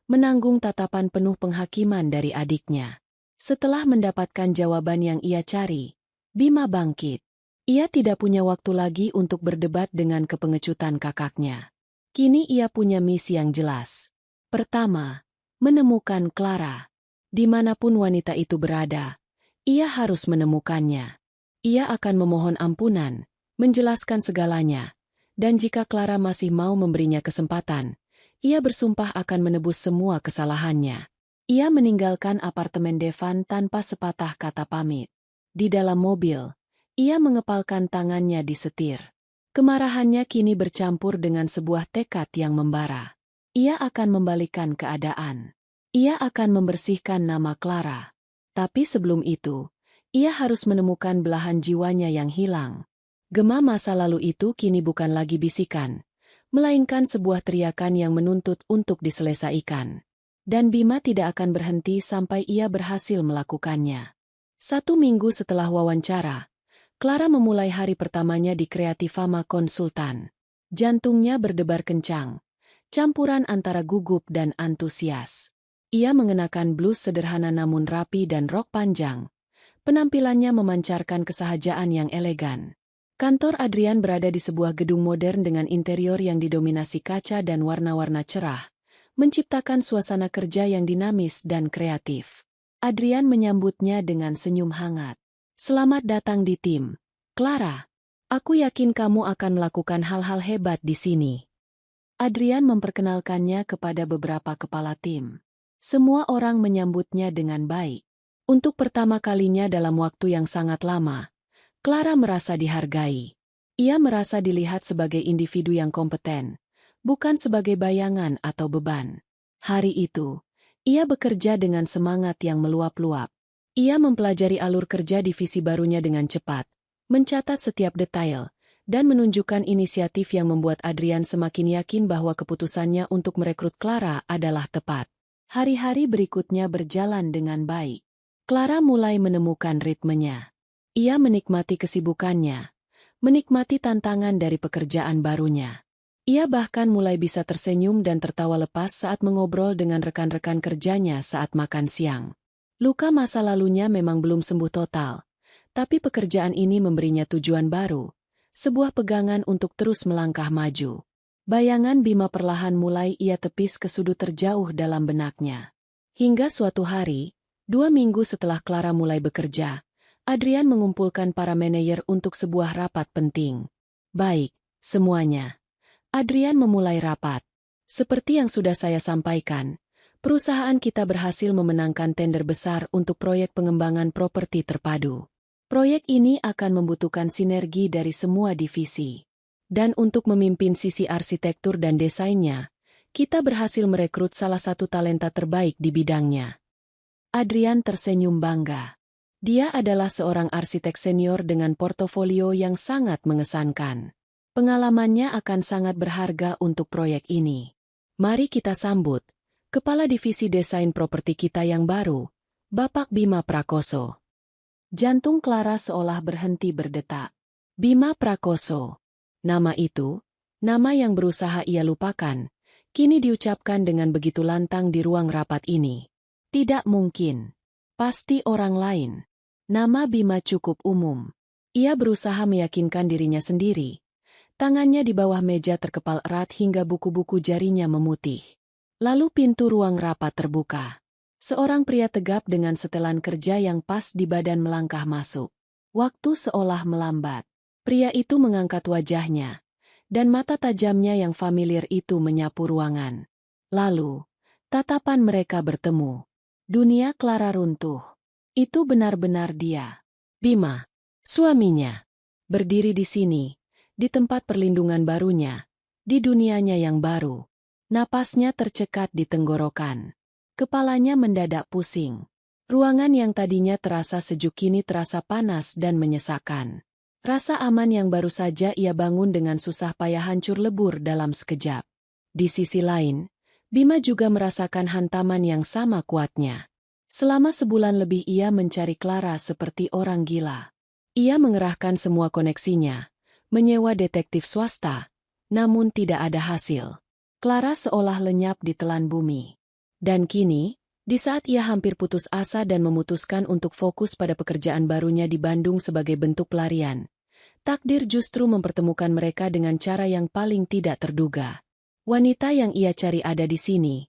Menanggung tatapan penuh penghakiman dari adiknya. Setelah mendapatkan jawaban yang ia cari, Bima bangkit. Ia tidak punya waktu lagi untuk berdebat dengan kepengecutan kakaknya. Kini ia punya misi yang jelas. Pertama, menemukan Clara. Dimanapun wanita itu berada, ia harus menemukannya. Ia akan memohon ampunan, menjelaskan segalanya, dan jika Clara masih mau memberinya kesempatan, ia bersumpah akan menebus semua kesalahannya. Ia meninggalkan apartemen Devan tanpa sepatah kata pamit. Di dalam mobil, ia mengepalkan tangannya di setir. Kemarahannya kini bercampur dengan sebuah tekad yang membara. Ia akan membalikan keadaan. Ia akan membersihkan nama Clara. Tapi sebelum itu, ia harus menemukan belahan jiwanya yang hilang. Gema masa lalu itu kini bukan lagi bisikan, melainkan sebuah teriakan yang menuntut untuk diselesaikan. Dan Bima tidak akan berhenti sampai ia berhasil melakukannya. 1 minggu setelah wawancara, Clara memulai hari pertamanya di Creativama Konsultan. Jantungnya berdebar kencang, campuran antara gugup dan antusias. Ia mengenakan blus sederhana namun rapi dan rok panjang. Penampilannya memancarkan kesahajaan yang elegan. Kantor Adrian berada di sebuah gedung modern dengan interior yang didominasi kaca dan warna-warna cerah, menciptakan suasana kerja yang dinamis dan kreatif. Adrian menyambutnya dengan senyum hangat. Selamat datang di tim, Clara. Aku yakin kamu akan melakukan hal-hal hebat di sini. Adrian memperkenalkannya kepada beberapa kepala tim. Semua orang menyambutnya dengan baik. Untuk pertama kalinya dalam waktu yang sangat lama, Clara merasa dihargai. Ia merasa dilihat sebagai individu yang kompeten, bukan sebagai bayangan atau beban. Hari itu, ia bekerja dengan semangat yang meluap-luap. Ia mempelajari alur kerja divisi barunya dengan cepat, mencatat setiap detail, dan menunjukkan inisiatif yang membuat Adrian semakin yakin bahwa keputusannya untuk merekrut Clara adalah tepat. Hari-hari berikutnya berjalan dengan baik. Clara mulai menemukan ritmenya. Ia menikmati kesibukannya, menikmati tantangan dari pekerjaan barunya. Ia bahkan mulai bisa tersenyum dan tertawa lepas saat mengobrol dengan rekan-rekan kerjanya saat makan siang. Luka masa lalunya memang belum sembuh total, tapi pekerjaan ini memberinya tujuan baru, sebuah pegangan untuk terus melangkah maju. Bayangan Bima perlahan mulai ia tepis ke sudut terjauh dalam benaknya. Hingga suatu hari, 2 minggu setelah Clara mulai bekerja, Adrian mengumpulkan para manajer untuk sebuah rapat penting. Baik, semuanya. Adrian memulai rapat. Seperti yang sudah saya sampaikan, perusahaan kita berhasil memenangkan tender besar untuk proyek pengembangan properti terpadu. Proyek ini akan membutuhkan sinergi dari semua divisi. Dan untuk memimpin sisi arsitektur dan desainnya, kita berhasil merekrut salah satu talenta terbaik di bidangnya. Adrian tersenyum bangga. Dia adalah seorang arsitek senior dengan portofolio yang sangat mengesankan. Pengalamannya akan sangat berharga untuk proyek ini. Mari kita sambut Kepala Divisi Desain Properti kita yang baru, Bapak Bima Prakoso. Jantung Clara seolah berhenti berdetak. Bima Prakoso. Nama itu, nama yang berusaha ia lupakan, kini diucapkan dengan begitu lantang di ruang rapat ini. Tidak mungkin. Pasti orang lain. Nama Bima cukup umum. Ia berusaha meyakinkan dirinya sendiri. Tangannya di bawah meja terkepal erat hingga buku-buku jarinya memutih. Lalu pintu ruang rapat terbuka. Seorang pria tegap dengan setelan kerja yang pas di badan melangkah masuk. Waktu seolah melambat. Pria itu mengangkat wajahnya, dan mata tajamnya yang familiar itu menyapu ruangan. Lalu, tatapan mereka bertemu. Dunia Clara runtuh. Itu benar-benar dia. Bima, suaminya. Berdiri di sini. Di tempat perlindungan barunya, di dunianya yang baru. Napasnya tercekat di tenggorokan. Kepalanya mendadak pusing. Ruangan yang tadinya terasa sejuk kini terasa panas dan menyesakkan. Rasa aman yang baru saja ia bangun dengan susah payah hancur lebur dalam sekejap. Di sisi lain, Bima juga merasakan hantaman yang sama kuatnya. Selama sebulan lebih ia mencari Clara seperti orang gila. Ia mengerahkan semua koneksinya. Menyewa detektif swasta, namun tidak ada hasil. Clara seolah lenyap di telan bumi. Dan kini, di saat ia hampir putus asa dan memutuskan untuk fokus pada pekerjaan barunya di Bandung sebagai bentuk pelarian, takdir justru mempertemukan mereka dengan cara yang paling tidak terduga. Wanita yang ia cari ada di sini,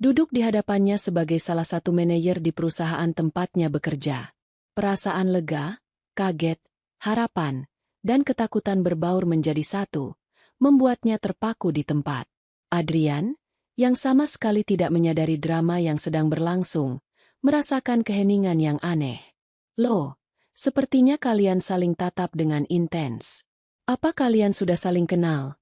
duduk di hadapannya sebagai salah satu manajer di perusahaan tempatnya bekerja. Perasaan lega, kaget, harapan, dan ketakutan berbaur menjadi satu, membuatnya terpaku di tempat. Adrian, yang sama sekali tidak menyadari drama yang sedang berlangsung, merasakan keheningan yang aneh. Loh, sepertinya kalian saling tatap dengan intens. Apa kalian sudah saling kenal?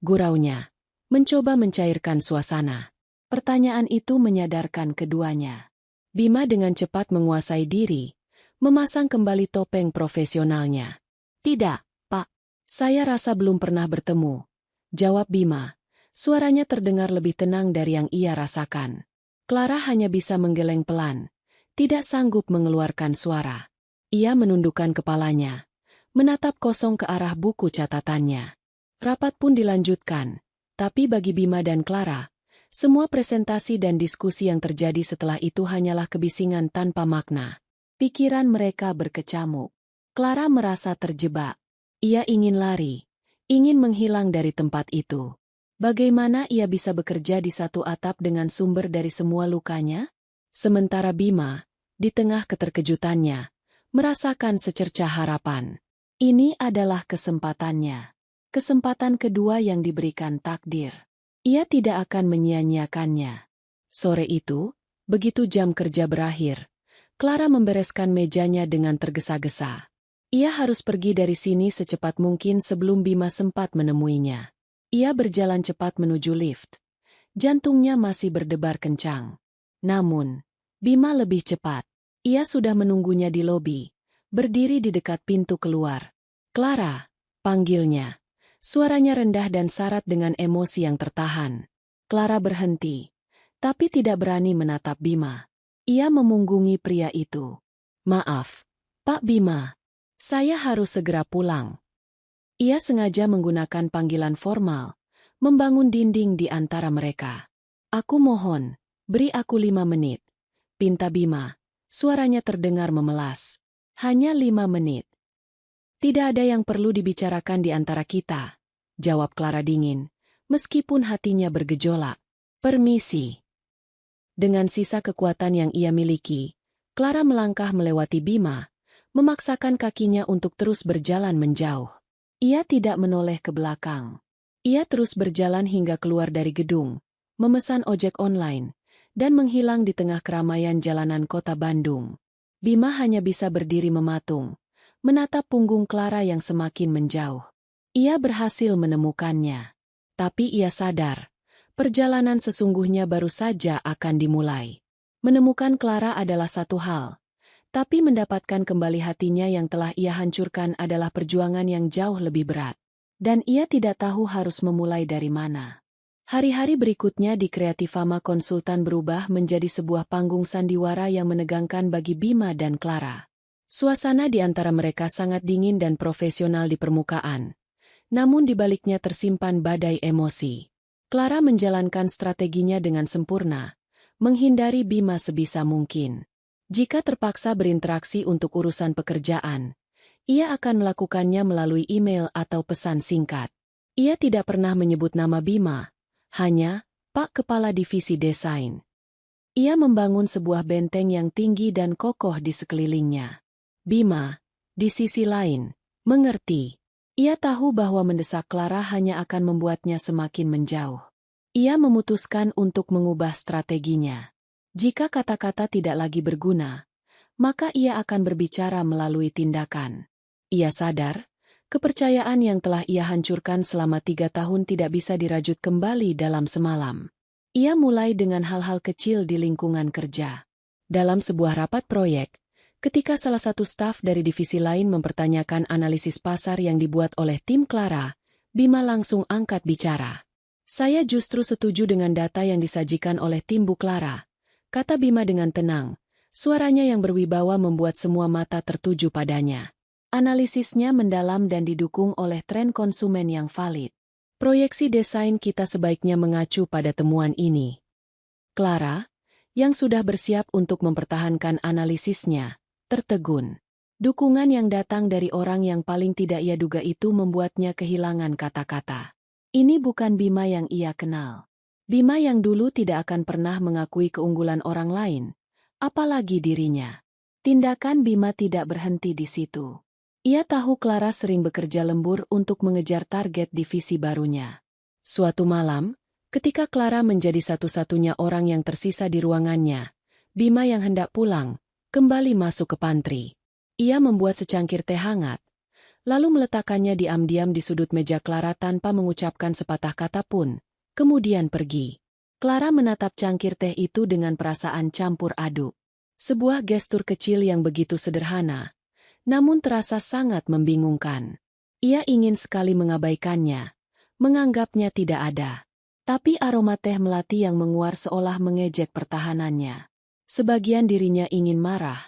Guraunya, mencoba mencairkan suasana. Pertanyaan itu menyadarkan keduanya. Bima dengan cepat menguasai diri, memasang kembali topeng profesionalnya. Tidak, Pak. Saya rasa belum pernah bertemu. Jawab Bima. Suaranya terdengar lebih tenang dari yang ia rasakan. Clara hanya bisa menggeleng pelan. Tidak sanggup mengeluarkan suara. Ia menundukkan kepalanya. Menatap kosong ke arah buku catatannya. Rapat pun dilanjutkan. Tapi bagi Bima dan Clara, semua presentasi dan diskusi yang terjadi setelah itu hanyalah kebisingan tanpa makna. Pikiran mereka berkecamuk. Clara merasa terjebak. Ia ingin lari, ingin menghilang dari tempat itu. Bagaimana ia bisa bekerja di satu atap dengan sumber dari semua lukanya? Sementara Bima, di tengah keterkejutannya, merasakan secercah harapan. Ini adalah kesempatannya. Kesempatan kedua yang diberikan takdir. Ia tidak akan menyia-nyiakannya. Sore itu, begitu jam kerja berakhir, Clara membereskan mejanya dengan tergesa-gesa. Ia harus pergi dari sini secepat mungkin sebelum Bima sempat menemuinya. Ia berjalan cepat menuju lift. Jantungnya masih berdebar kencang. Namun, Bima lebih cepat. Ia sudah menunggunya di lobi, berdiri di dekat pintu keluar. Clara, panggilnya. Suaranya rendah dan syarat dengan emosi yang tertahan. Clara berhenti, tapi tidak berani menatap Bima. Ia memunggungi pria itu. Maaf, Pak Bima. Saya harus segera pulang. Ia sengaja menggunakan panggilan formal, membangun dinding di antara mereka. "Aku mohon, beri aku 5 menit," pinta Bima. Suaranya terdengar memelas. "Hanya 5 menit. Tidak ada yang perlu dibicarakan di antara kita," jawab Clara dingin, meskipun hatinya bergejolak. "Permisi." Dengan sisa kekuatan yang ia miliki, Clara melangkah melewati Bima, memaksakan kakinya untuk terus berjalan menjauh. Ia tidak menoleh ke belakang. Ia terus berjalan hingga keluar dari gedung, memesan ojek online, dan menghilang di tengah keramaian jalanan kota Bandung. Bima hanya bisa berdiri mematung, menatap punggung Clara yang semakin menjauh. Ia berhasil menemukannya. Tapi ia sadar, perjalanan sesungguhnya baru saja akan dimulai. Menemukan Clara adalah satu hal, tapi mendapatkan kembali hatinya yang telah ia hancurkan adalah perjuangan yang jauh lebih berat. Dan ia tidak tahu harus memulai dari mana. Hari-hari berikutnya di Kreatifama Konsultan berubah menjadi sebuah panggung sandiwara yang menegangkan bagi Bima dan Clara. Suasana di antara mereka sangat dingin dan profesional di permukaan. Namun di baliknya tersimpan badai emosi. Clara menjalankan strateginya dengan sempurna, menghindari Bima sebisa mungkin. Jika terpaksa berinteraksi untuk urusan pekerjaan, ia akan melakukannya melalui email atau pesan singkat. Ia tidak pernah menyebut nama Bima, hanya Pak Kepala Divisi Desain. Ia membangun sebuah benteng yang tinggi dan kokoh di sekelilingnya. Bima, di sisi lain, mengerti. Ia tahu bahwa mendesak Clara hanya akan membuatnya semakin menjauh. Ia memutuskan untuk mengubah strateginya. Jika kata-kata tidak lagi berguna, maka ia akan berbicara melalui tindakan. Ia sadar, kepercayaan yang telah ia hancurkan selama 3 tahun tidak bisa dirajut kembali dalam semalam. Ia mulai dengan hal-hal kecil di lingkungan kerja. Dalam sebuah rapat proyek, ketika salah satu staf dari divisi lain mempertanyakan analisis pasar yang dibuat oleh tim Clara, Bima langsung angkat bicara. "Saya justru setuju dengan data yang disajikan oleh tim Bu Clara," kata Bima dengan tenang. Suaranya yang berwibawa membuat semua mata tertuju padanya. Analisisnya mendalam dan didukung oleh tren konsumen yang valid. "Proyeksi desain kita sebaiknya mengacu pada temuan ini." Clara, yang sudah bersiap untuk mempertahankan analisisnya, tertegun. Dukungan yang datang dari orang yang paling tidak ia duga itu membuatnya kehilangan kata-kata. Ini bukan Bima yang ia kenal. Bima yang dulu tidak akan pernah mengakui keunggulan orang lain, apalagi dirinya. Tindakan Bima tidak berhenti di situ. Ia tahu Clara sering bekerja lembur untuk mengejar target divisi barunya. Suatu malam, ketika Clara menjadi satu-satunya orang yang tersisa di ruangannya, Bima yang hendak pulang, kembali masuk ke pantry. Ia membuat secangkir teh hangat, lalu meletakkannya diam-diam di sudut meja Clara tanpa mengucapkan sepatah kata pun, kemudian pergi. Clara menatap cangkir teh itu dengan perasaan campur aduk. Sebuah gestur kecil yang begitu sederhana, namun terasa sangat membingungkan. Ia ingin sekali mengabaikannya, menganggapnya tidak ada. Tapi aroma teh melati yang menguar seolah mengejek pertahanannya. Sebagian dirinya ingin marah,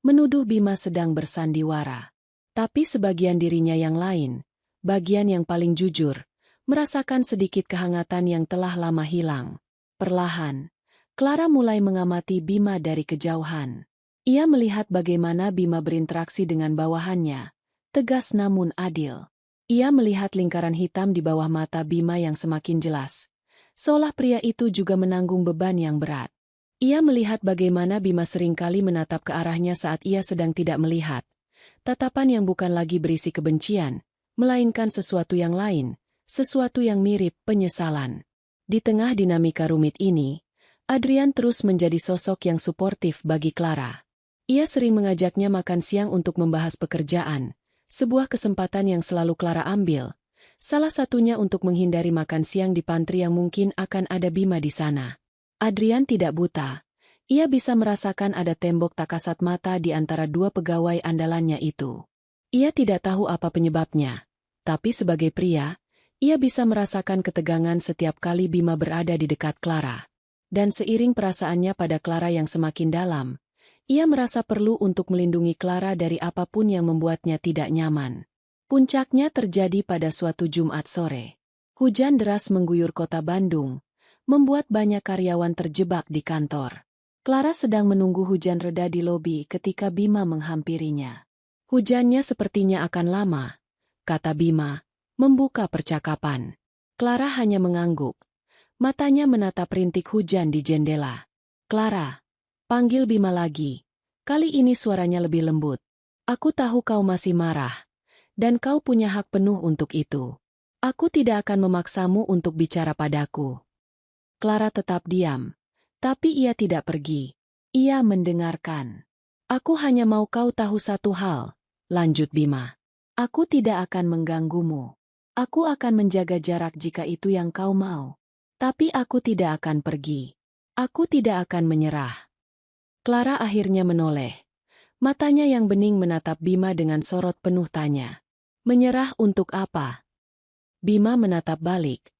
menuduh Bima sedang bersandiwara. Tapi sebagian dirinya yang lain, bagian yang paling jujur, merasakan sedikit kehangatan yang telah lama hilang. Perlahan, Clara mulai mengamati Bima dari kejauhan. Ia melihat bagaimana Bima berinteraksi dengan bawahannya, tegas namun adil. Ia melihat lingkaran hitam di bawah mata Bima yang semakin jelas, seolah pria itu juga menanggung beban yang berat. Ia melihat bagaimana Bima seringkali menatap ke arahnya saat ia sedang tidak melihat. Tatapan yang bukan lagi berisi kebencian, melainkan sesuatu yang lain, sesuatu yang mirip penyesalan. Di tengah dinamika rumit ini, Adrian terus menjadi sosok yang suportif bagi Clara. Ia sering mengajaknya makan siang untuk membahas pekerjaan, sebuah kesempatan yang selalu Clara ambil, salah satunya untuk menghindari makan siang di pantry yang mungkin akan ada Bima di sana. Adrian tidak buta. Ia bisa merasakan ada tembok tak kasat mata di antara dua pegawai andalannya itu. Ia tidak tahu apa penyebabnya, tapi sebagai pria, ia bisa merasakan ketegangan setiap kali Bima berada di dekat Clara. Dan seiring perasaannya pada Clara yang semakin dalam, ia merasa perlu untuk melindungi Clara dari apapun yang membuatnya tidak nyaman. Puncaknya terjadi pada suatu Jumat sore. Hujan deras mengguyur kota Bandung, membuat banyak karyawan terjebak di kantor. Clara sedang menunggu hujan reda di lobi ketika Bima menghampirinya. "Hujannya sepertinya akan lama," kata Bima, membuka percakapan. Clara hanya mengangguk. Matanya menatap rintik hujan di jendela. "Clara," panggil Bima lagi. Kali ini suaranya lebih lembut. "Aku tahu kau masih marah, dan kau punya hak penuh untuk itu. Aku tidak akan memaksamu untuk bicara padaku." Clara tetap diam. Tapi ia tidak pergi. Ia mendengarkan. "Aku hanya mau kau tahu satu hal," lanjut Bima. "Aku tidak akan mengganggumu. Aku akan menjaga jarak jika itu yang kau mau. Tapi aku tidak akan pergi. Aku tidak akan menyerah." Clara akhirnya menoleh. Matanya yang bening menatap Bima dengan sorot penuh tanya. "Menyerah untuk apa?" Bima menatap balik.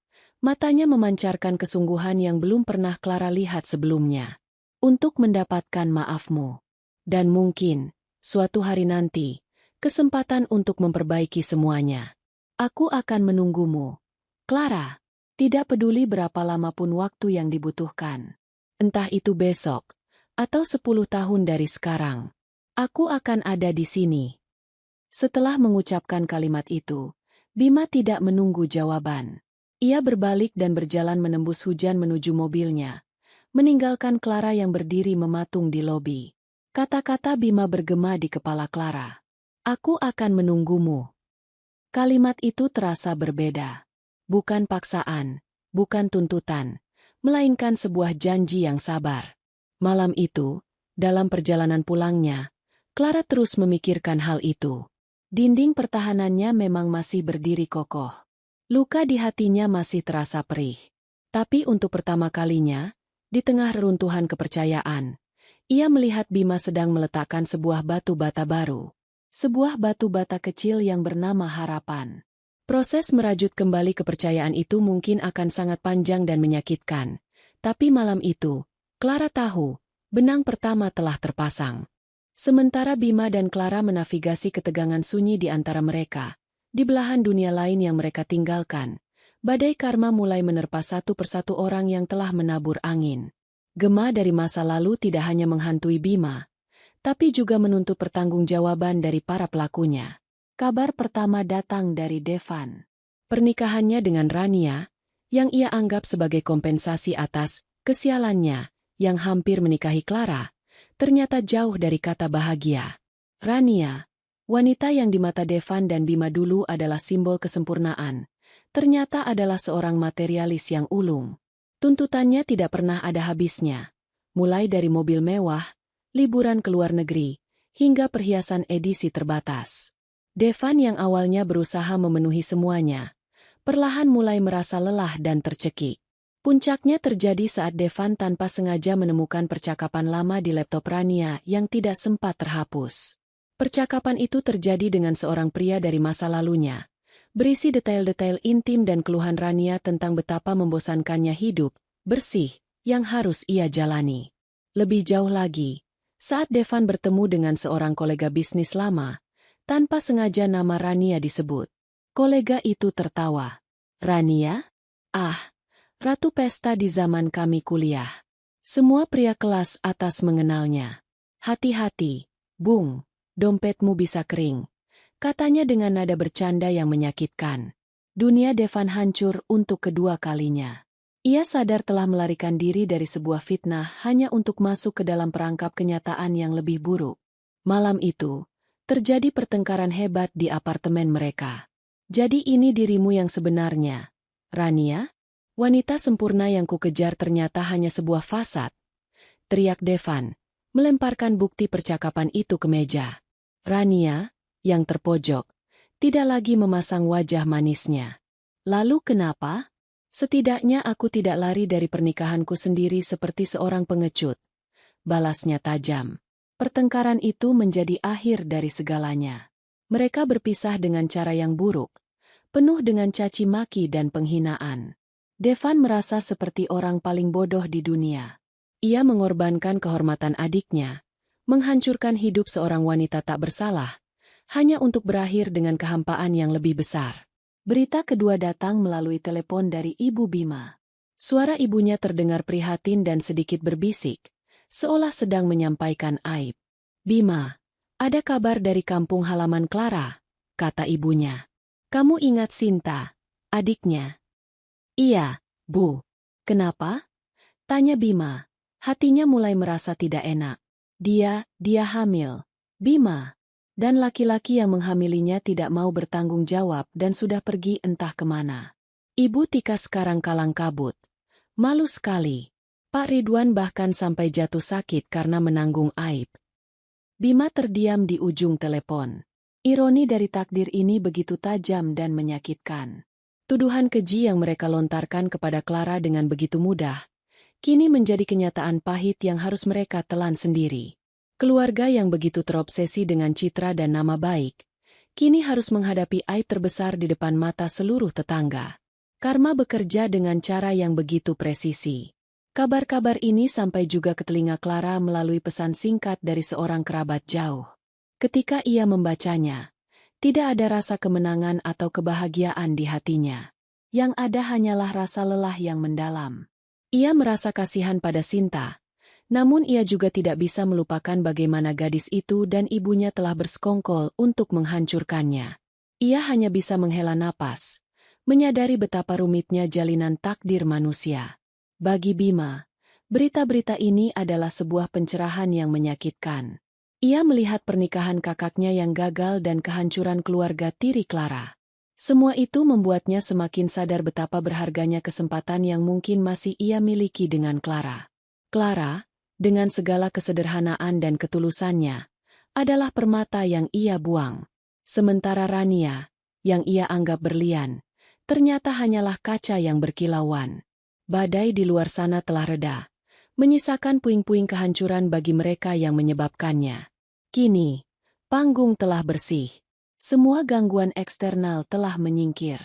Matanya memancarkan kesungguhan yang belum pernah Clara lihat sebelumnya. "Untuk mendapatkan maafmu. Dan mungkin, suatu hari nanti, kesempatan untuk memperbaiki semuanya. Aku akan menunggumu, Clara. Tidak peduli berapa lama pun waktu yang dibutuhkan. Entah itu besok, atau 10 tahun dari sekarang. Aku akan ada di sini." Setelah mengucapkan kalimat itu, Bima tidak menunggu jawaban. Ia berbalik dan berjalan menembus hujan menuju mobilnya, meninggalkan Clara yang berdiri mematung di lobi. Kata-kata Bima bergema di kepala Clara. "Aku akan menunggumu." Kalimat itu terasa berbeda. Bukan paksaan, bukan tuntutan, melainkan sebuah janji yang sabar. Malam itu, dalam perjalanan pulangnya, Clara terus memikirkan hal itu. Dinding pertahanannya memang masih berdiri kokoh. Luka di hatinya masih terasa perih. Tapi untuk pertama kalinya, di tengah reruntuhan kepercayaan, ia melihat Bima sedang meletakkan sebuah batu bata baru. Sebuah batu bata kecil yang bernama harapan. Proses merajut kembali kepercayaan itu mungkin akan sangat panjang dan menyakitkan. Tapi malam itu, Clara tahu, benang pertama telah terpasang. Sementara Bima dan Clara menavigasi ketegangan sunyi di antara mereka, di belahan dunia lain yang mereka tinggalkan, badai karma mulai menerpa satu persatu orang yang telah menabur angin. Gema dari masa lalu tidak hanya menghantui Bima, tapi juga menuntut pertanggungjawaban dari para pelakunya. Kabar pertama datang dari Devan. Pernikahannya dengan Rania, yang ia anggap sebagai kompensasi atas kesialannya, yang hampir menikahi Clara, ternyata jauh dari kata bahagia. Rania, wanita yang di mata Devan dan Bima dulu adalah simbol kesempurnaan, ternyata adalah seorang materialis yang ulung. Tuntutannya tidak pernah ada habisnya, mulai dari mobil mewah, liburan ke luar negeri, hingga perhiasan edisi terbatas. Devan yang awalnya berusaha memenuhi semuanya, perlahan mulai merasa lelah dan tercekik. Puncaknya terjadi saat Devan tanpa sengaja menemukan percakapan lama di laptop Rania yang tidak sempat terhapus. Percakapan itu terjadi dengan seorang pria dari masa lalunya, berisi detail-detail intim dan keluhan Rania tentang betapa membosankannya hidup bersih yang harus ia jalani. Lebih jauh lagi, saat Devan bertemu dengan seorang kolega bisnis lama, tanpa sengaja nama Rania disebut. Kolega itu tertawa. "Rania? Ah, ratu pesta di zaman kami kuliah. Semua pria kelas atas mengenalnya. Hati-hati, Bung, dompetmu bisa kering," katanya dengan nada bercanda yang menyakitkan. Dunia Devan hancur untuk kedua kalinya. Ia sadar telah melarikan diri dari sebuah fitnah hanya untuk masuk ke dalam perangkap kenyataan yang lebih buruk. Malam itu, terjadi pertengkaran hebat di apartemen mereka. "Jadi ini dirimu yang sebenarnya, Rania? Wanita sempurna yang kukejar ternyata hanya sebuah fasad," teriak Devan, melemparkan bukti percakapan itu ke meja. Rania, yang terpojok, tidak lagi memasang wajah manisnya. "Lalu kenapa? Setidaknya aku tidak lari dari pernikahanku sendiri seperti seorang pengecut," balasnya tajam. Pertengkaran itu menjadi akhir dari segalanya. Mereka berpisah dengan cara yang buruk, penuh dengan caci maki dan penghinaan. Devan merasa seperti orang paling bodoh di dunia. Ia mengorbankan kehormatan adiknya, menghancurkan hidup seorang wanita tak bersalah, hanya untuk berakhir dengan kehampaan yang lebih besar. Berita kedua datang melalui telepon dari Ibu Bima. Suara ibunya terdengar prihatin dan sedikit berbisik, seolah sedang menyampaikan aib. "Bima, ada kabar dari kampung halaman Clara," kata ibunya. "Kamu ingat Sinta, adiknya?" "Iya, Bu." "Kenapa?" tanya Bima. Hatinya mulai merasa tidak enak. Dia hamil. Bima. Dan laki-laki yang menghamilinya tidak mau bertanggung jawab dan sudah pergi entah kemana. Ibu Tika sekarang kalang kabut. Malu sekali. Pak Ridwan bahkan sampai jatuh sakit karena menanggung aib. Bima terdiam di ujung telepon. Ironi dari takdir ini begitu tajam dan menyakitkan. Tuduhan keji yang mereka lontarkan kepada Clara dengan begitu mudah, kini menjadi kenyataan pahit yang harus mereka telan sendiri. Keluarga yang begitu terobsesi dengan citra dan nama baik, kini harus menghadapi aib terbesar di depan mata seluruh tetangga. Karma bekerja dengan cara yang begitu presisi. Kabar-kabar ini sampai juga ke telinga Clara melalui pesan singkat dari seorang kerabat jauh. Ketika ia membacanya, tidak ada rasa kemenangan atau kebahagiaan di hatinya. Yang ada hanyalah rasa lelah yang mendalam. Ia merasa kasihan pada Sinta, namun ia juga tidak bisa melupakan bagaimana gadis itu dan ibunya telah bersekongkol untuk menghancurkannya. Ia hanya bisa menghela napas, menyadari betapa rumitnya jalinan takdir manusia. Bagi Bima, berita-berita ini adalah sebuah pencerahan yang menyakitkan. Ia melihat pernikahan kakaknya yang gagal dan kehancuran keluarga tiri Clara. Semua itu membuatnya semakin sadar betapa berharganya kesempatan yang mungkin masih ia miliki dengan Clara. Clara, dengan segala kesederhanaan dan ketulusannya, adalah permata yang ia buang. Sementara Rania, yang ia anggap berlian, ternyata hanyalah kaca yang berkilauan. Badai di luar sana telah reda, menyisakan puing-puing kehancuran bagi mereka yang menyebabkannya. Kini, panggung telah bersih. Semua gangguan eksternal telah menyingkir.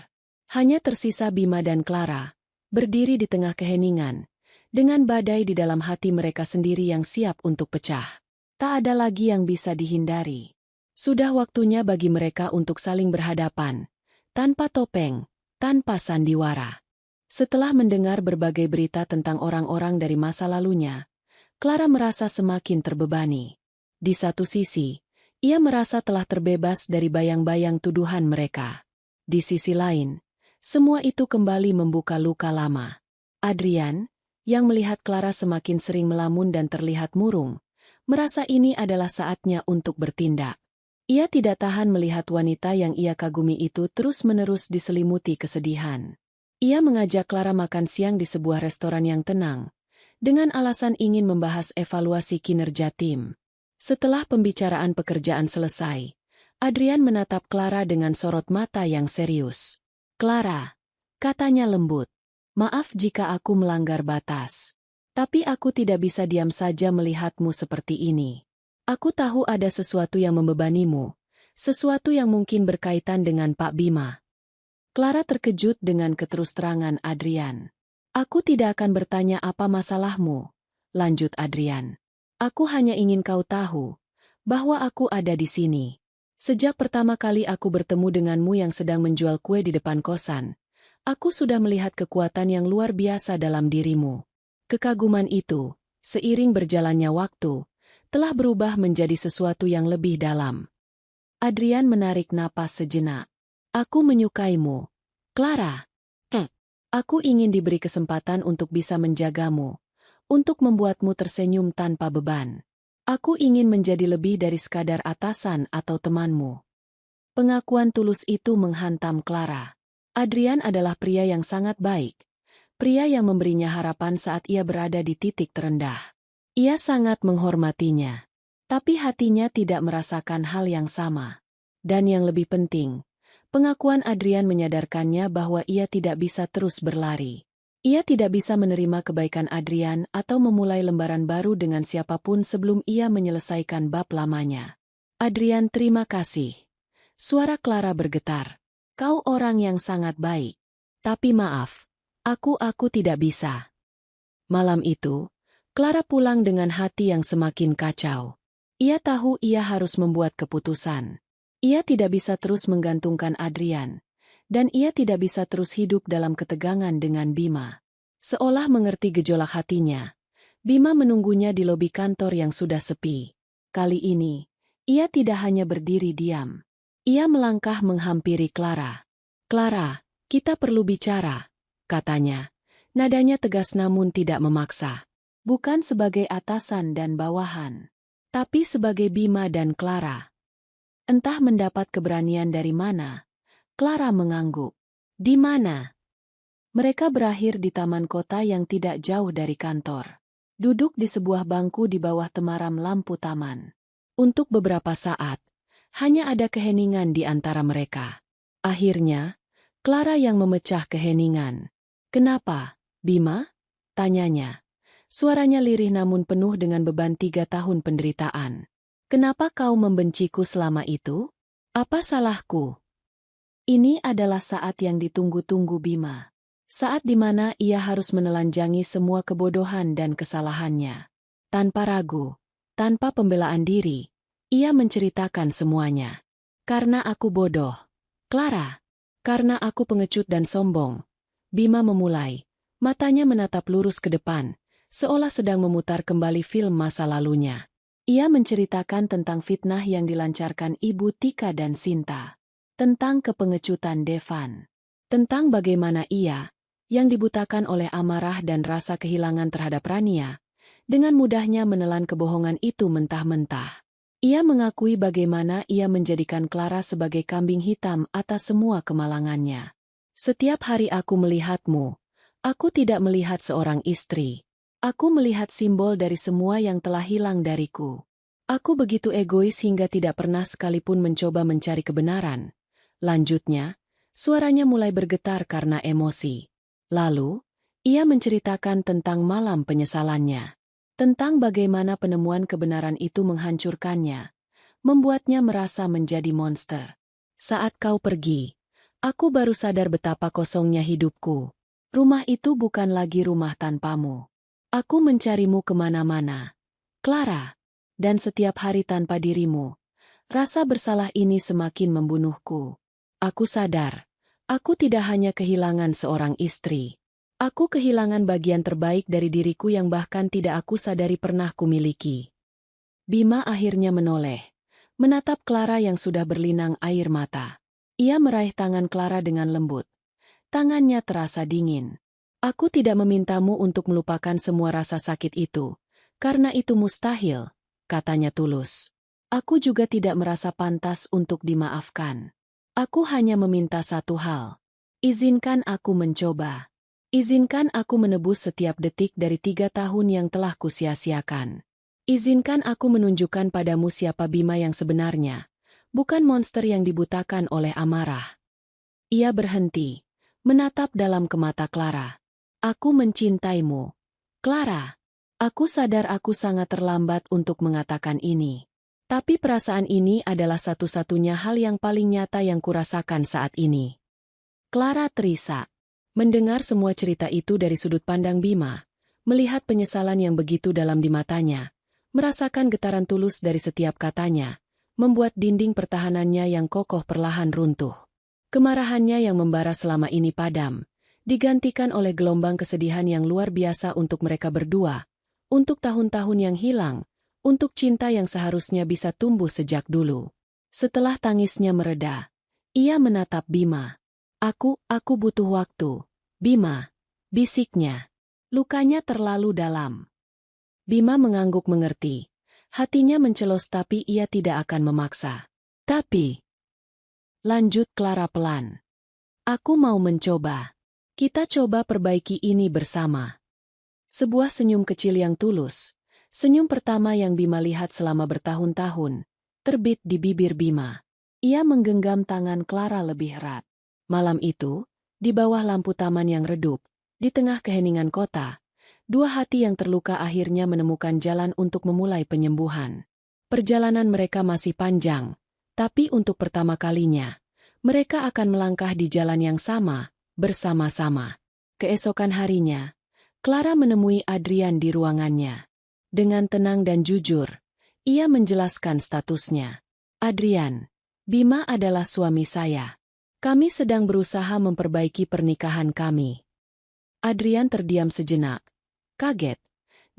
Hanya tersisa Bima dan Clara, berdiri di tengah keheningan, dengan badai di dalam hati mereka sendiri yang siap untuk pecah. Tak ada lagi yang bisa dihindari. Sudah waktunya bagi mereka untuk saling berhadapan, tanpa topeng, tanpa sandiwara. Setelah mendengar berbagai berita tentang orang-orang dari masa lalunya, Clara merasa semakin terbebani. Di satu sisi, ia merasa telah terbebas dari bayang-bayang tuduhan mereka. Di sisi lain, semua itu kembali membuka luka lama. Adrian, yang melihat Clara semakin sering melamun dan terlihat murung, merasa ini adalah saatnya untuk bertindak. Ia tidak tahan melihat wanita yang ia kagumi itu terus-menerus diselimuti kesedihan. Ia mengajak Clara makan siang di sebuah restoran yang tenang, dengan alasan ingin membahas evaluasi kinerja tim. Setelah pembicaraan pekerjaan selesai, Adrian menatap Clara dengan sorot mata yang serius. "Clara," katanya lembut, "maaf jika aku melanggar batas. Tapi aku tidak bisa diam saja melihatmu seperti ini. Aku tahu ada sesuatu yang membebanimu, sesuatu yang mungkin berkaitan dengan Pak Bima." Clara terkejut dengan keterus-terangan Adrian. "Aku tidak akan bertanya apa masalahmu," lanjut Adrian. "Aku hanya ingin kau tahu bahwa aku ada di sini. Sejak pertama kali aku bertemu denganmu yang sedang menjual kue di depan kosan, aku sudah melihat kekuatan yang luar biasa dalam dirimu. Kekaguman itu, seiring berjalannya waktu, telah berubah menjadi sesuatu yang lebih dalam." Adrian menarik napas sejenak. "Aku menyukaimu, Clara. Aku ingin diberi kesempatan untuk bisa menjagamu, untuk membuatmu tersenyum tanpa beban. Aku ingin menjadi lebih dari sekadar atasan atau temanmu." Pengakuan tulus itu menghantam Clara. Adrian adalah pria yang sangat baik, pria yang memberinya harapan saat ia berada di titik terendah. Ia sangat menghormatinya, tapi hatinya tidak merasakan hal yang sama. Dan yang lebih penting, pengakuan Adrian menyadarkannya bahwa ia tidak bisa terus berlari. Ia tidak bisa menerima kebaikan Adrian atau memulai lembaran baru dengan siapapun sebelum ia menyelesaikan bab lamanya. "Adrian, terima kasih." Suara Clara bergetar. "Kau orang yang sangat baik. Tapi maaf, aku tidak bisa." Malam itu, Clara pulang dengan hati yang semakin kacau. Ia tahu ia harus membuat keputusan. Ia tidak bisa terus menggantungkan Adrian, Dan ia tidak bisa terus hidup dalam ketegangan dengan Bima. Seolah mengerti gejolak hatinya, Bima menunggunya di lobi kantor yang sudah sepi. Kali ini, ia tidak hanya berdiri diam. Ia melangkah menghampiri Clara. "Clara, kita perlu bicara," katanya. Nadanya tegas namun tidak memaksa. Bukan sebagai atasan dan bawahan, tapi sebagai Bima dan Clara. Entah mendapat keberanian dari mana, Clara mengangguk. "Di mana?" Mereka berakhir di taman kota yang tidak jauh dari kantor. Duduk di sebuah bangku di bawah temaram lampu taman. Untuk beberapa saat, hanya ada keheningan di antara mereka. Akhirnya, Clara yang memecah keheningan. "Kenapa, Bima?" tanyanya. Suaranya lirih namun penuh dengan beban 3 tahun penderitaan. "Kenapa kau membenciku selama itu? Apa salahku?" Ini adalah saat yang ditunggu-tunggu Bima. Saat di mana ia harus menelanjangi semua kebodohan dan kesalahannya. Tanpa ragu, tanpa pembelaan diri, ia menceritakan semuanya. "Karena aku bodoh, Clara. Karena aku pengecut dan sombong." Bima memulai. Matanya menatap lurus ke depan, seolah sedang memutar kembali film masa lalunya. Ia menceritakan tentang fitnah yang dilancarkan Ibu Tika dan Sinta. Tentang kepengecutan Devan. Tentang bagaimana ia, yang dibutakan oleh amarah dan rasa kehilangan terhadap Rania, dengan mudahnya menelan kebohongan itu mentah-mentah. Ia mengakui bagaimana ia menjadikan Clara sebagai kambing hitam atas semua kemalangannya. "Setiap hari aku melihatmu, aku tidak melihat seorang istri. Aku melihat simbol dari semua yang telah hilang dariku. Aku begitu egois hingga tidak pernah sekalipun mencoba mencari kebenaran." Lanjutnya, suaranya mulai bergetar karena emosi. Lalu, ia menceritakan tentang malam penyesalannya. Tentang bagaimana penemuan kebenaran itu menghancurkannya, membuatnya merasa menjadi monster. "Saat kau pergi, aku baru sadar betapa kosongnya hidupku. Rumah itu bukan lagi rumah tanpamu. Aku mencarimu kemana-mana, Clara. Dan setiap hari tanpa dirimu, rasa bersalah ini semakin membunuhku. Aku sadar, aku tidak hanya kehilangan seorang istri. Aku kehilangan bagian terbaik dari diriku yang bahkan tidak aku sadari pernah kumiliki." Bima akhirnya menoleh, menatap Clara yang sudah berlinang air mata. Ia meraih tangan Clara dengan lembut. Tangannya terasa dingin. "Aku tidak memintamu untuk melupakan semua rasa sakit itu, karena itu mustahil," katanya tulus. "Aku juga tidak merasa pantas untuk dimaafkan. Aku hanya meminta satu hal. Izinkan aku mencoba. Izinkan aku menebus setiap detik dari 3 tahun yang telah kusia-siakan. Izinkan aku menunjukkan padamu siapa Bima yang sebenarnya, bukan monster yang dibutakan oleh amarah." Ia berhenti, menatap dalam ke mata Clara. "Aku mencintaimu, Clara. Aku sadar aku sangat terlambat untuk mengatakan ini. Tapi perasaan ini adalah satu-satunya hal yang paling nyata yang kurasakan saat ini." Clara terisak. Mendengar semua cerita itu dari sudut pandang Bima, melihat penyesalan yang begitu dalam di matanya, merasakan getaran tulus dari setiap katanya, membuat dinding pertahanannya yang kokoh perlahan runtuh. Kemarahannya yang membara selama ini padam, digantikan oleh gelombang kesedihan yang luar biasa untuk mereka berdua, untuk tahun-tahun yang hilang, untuk cinta yang seharusnya bisa tumbuh sejak dulu. Setelah tangisnya mereda, ia menatap Bima. Aku butuh waktu, Bima," bisiknya. "Lukanya terlalu dalam." Bima mengangguk mengerti. Hatinya mencelos tapi ia tidak akan memaksa. "Tapi," lanjut Clara pelan, "aku mau mencoba. Kita coba perbaiki ini bersama." Sebuah senyum kecil yang tulus, senyum pertama yang Bima lihat selama bertahun-tahun, terbit di bibir Bima. Ia menggenggam tangan Clara lebih erat. Malam itu, di bawah lampu taman yang redup, di tengah keheningan kota, dua hati yang terluka akhirnya menemukan jalan untuk memulai penyembuhan. Perjalanan mereka masih panjang, tapi untuk pertama kalinya, mereka akan melangkah di jalan yang sama, bersama-sama. Keesokan harinya, Clara menemui Adrian di ruangannya. Dengan tenang dan jujur, ia menjelaskan statusnya. "Adrian, Bima adalah suami saya. Kami sedang berusaha memperbaiki pernikahan kami. Adrian terdiam sejenak, kaget,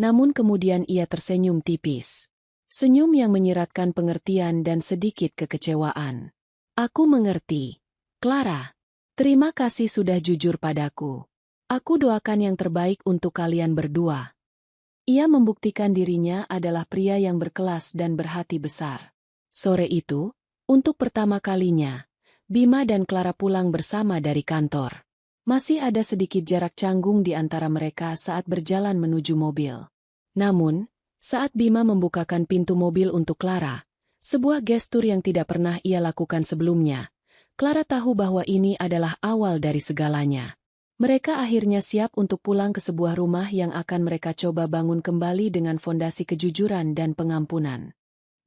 namun kemudian ia tersenyum tipis. Senyum yang menyiratkan pengertian dan sedikit kekecewaan. Aku mengerti, Clara. Terima kasih sudah jujur padaku. Aku doakan yang terbaik untuk kalian berdua. Ia membuktikan dirinya adalah pria yang berkelas dan berhati besar. Sore itu, untuk pertama kalinya, Bima dan Clara pulang bersama dari kantor. Masih ada sedikit jarak canggung di antara mereka saat berjalan menuju mobil. Namun, saat Bima membukakan pintu mobil untuk Clara, sebuah gestur yang tidak pernah ia lakukan sebelumnya, Clara tahu bahwa ini adalah awal dari segalanya. Mereka akhirnya siap untuk pulang ke sebuah rumah yang akan mereka coba bangun kembali dengan fondasi kejujuran dan pengampunan.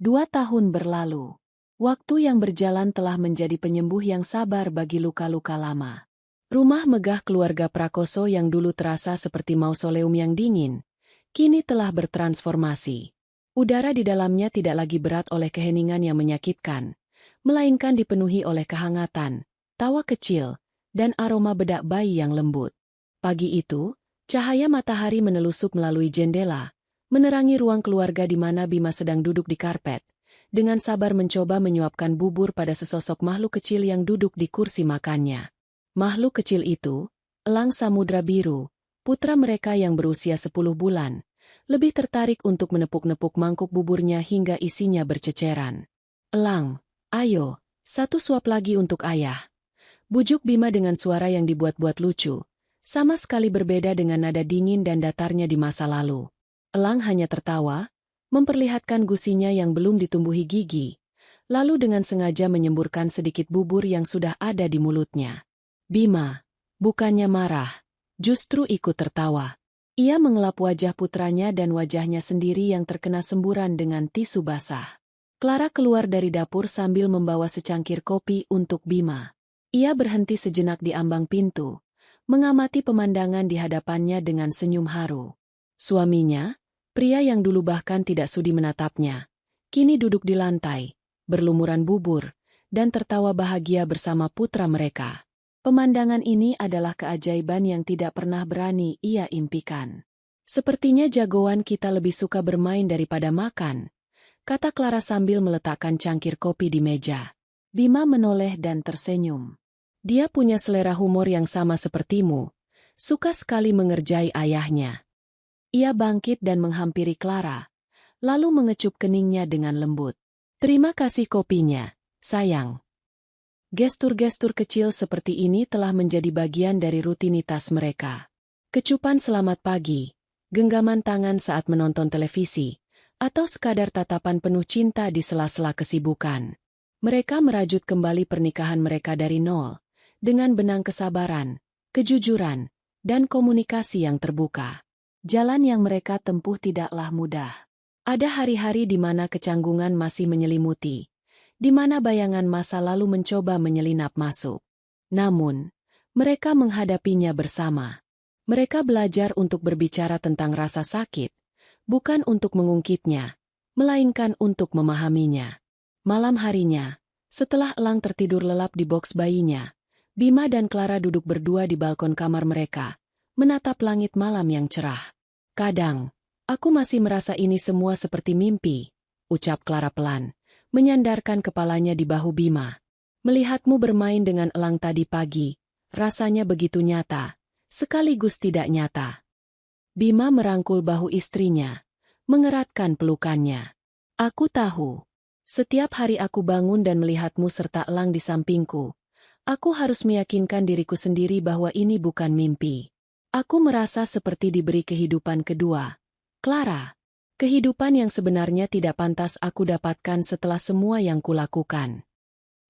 2 tahun berlalu. Waktu yang berjalan telah menjadi penyembuh yang sabar bagi luka-luka lama. Rumah megah keluarga Prakoso yang dulu terasa seperti mausoleum yang dingin, kini telah bertransformasi. Udara di dalamnya tidak lagi berat oleh keheningan yang menyakitkan, melainkan dipenuhi oleh kehangatan, tawa kecil, dan aroma bedak bayi yang lembut. Pagi itu, cahaya matahari menelusup melalui jendela, menerangi ruang keluarga di mana Bima sedang duduk di karpet, dengan sabar mencoba menyuapkan bubur pada sesosok makhluk kecil yang duduk di kursi makannya. Makhluk kecil itu, Elang Samudra Biru, putra mereka yang berusia 10 bulan, lebih tertarik untuk menepuk-nepuk mangkuk buburnya hingga isinya berceceran. Elang, ayo, satu suap lagi untuk ayah. Bujuk Bima dengan suara yang dibuat-buat lucu, sama sekali berbeda dengan nada dingin dan datarnya di masa lalu. Elang hanya tertawa, memperlihatkan gusinya yang belum ditumbuhi gigi, lalu dengan sengaja menyemburkan sedikit bubur yang sudah ada di mulutnya. Bima, bukannya marah, justru ikut tertawa. Ia mengelap wajah putranya dan wajahnya sendiri yang terkena semburan dengan tisu basah. Clara keluar dari dapur sambil membawa secangkir kopi untuk Bima. Ia berhenti sejenak di ambang pintu, mengamati pemandangan di hadapannya dengan senyum haru. Suaminya, pria yang dulu bahkan tidak sudi menatapnya, kini duduk di lantai, berlumuran bubur, dan tertawa bahagia bersama putra mereka. Pemandangan ini adalah keajaiban yang tidak pernah berani ia impikan. Sepertinya jagoan kita lebih suka bermain daripada makan, kata Clara sambil meletakkan cangkir kopi di meja. Bima menoleh dan tersenyum. Dia punya selera humor yang sama sepertimu, suka sekali mengerjai ayahnya. Ia bangkit dan menghampiri Clara, lalu mengecup keningnya dengan lembut. Terima kasih kopinya, sayang. Gestur-gestur kecil seperti ini telah menjadi bagian dari rutinitas mereka. Kecupan selamat pagi, genggaman tangan saat menonton televisi, atau sekadar tatapan penuh cinta di sela-sela kesibukan. Mereka merajut kembali pernikahan mereka dari nol, dengan benang kesabaran, kejujuran, dan komunikasi yang terbuka. Jalan yang mereka tempuh tidaklah mudah. Ada hari-hari di mana kecanggungan masih menyelimuti, di mana bayangan masa lalu mencoba menyelinap masuk. Namun, mereka menghadapinya bersama. Mereka belajar untuk berbicara tentang rasa sakit, bukan untuk mengungkitnya, melainkan untuk memahaminya. Malam harinya, setelah Elang tertidur lelap di boks bayinya, Bima dan Clara duduk berdua di balkon kamar mereka, menatap langit malam yang cerah. Kadang, aku masih merasa ini semua seperti mimpi, ucap Clara pelan, menyandarkan kepalanya di bahu Bima. Melihatmu bermain dengan Elang tadi pagi, rasanya begitu nyata, sekaligus tidak nyata. Bima merangkul bahu istrinya, mengeratkan pelukannya. Aku tahu, setiap hari aku bangun dan melihatmu serta Elang di sampingku, aku harus meyakinkan diriku sendiri bahwa ini bukan mimpi. Aku merasa seperti diberi kehidupan kedua. Clara. Kehidupan yang sebenarnya tidak pantas aku dapatkan setelah semua yang kulakukan.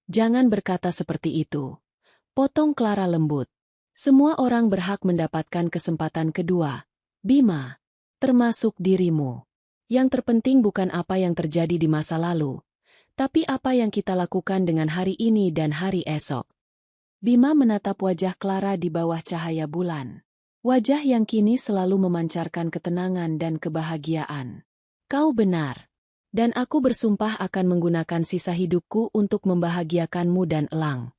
Jangan berkata seperti itu. Potong Clara lembut. Semua orang berhak mendapatkan kesempatan kedua. Bima. Termasuk dirimu. Yang terpenting bukan apa yang terjadi di masa lalu, tapi apa yang kita lakukan dengan hari ini dan hari esok. Bima menatap wajah Clara di bawah cahaya bulan. Wajah yang kini selalu memancarkan ketenangan dan kebahagiaan. Kau benar. Dan aku bersumpah akan menggunakan sisa hidupku untuk membahagiakanmu dan Elang.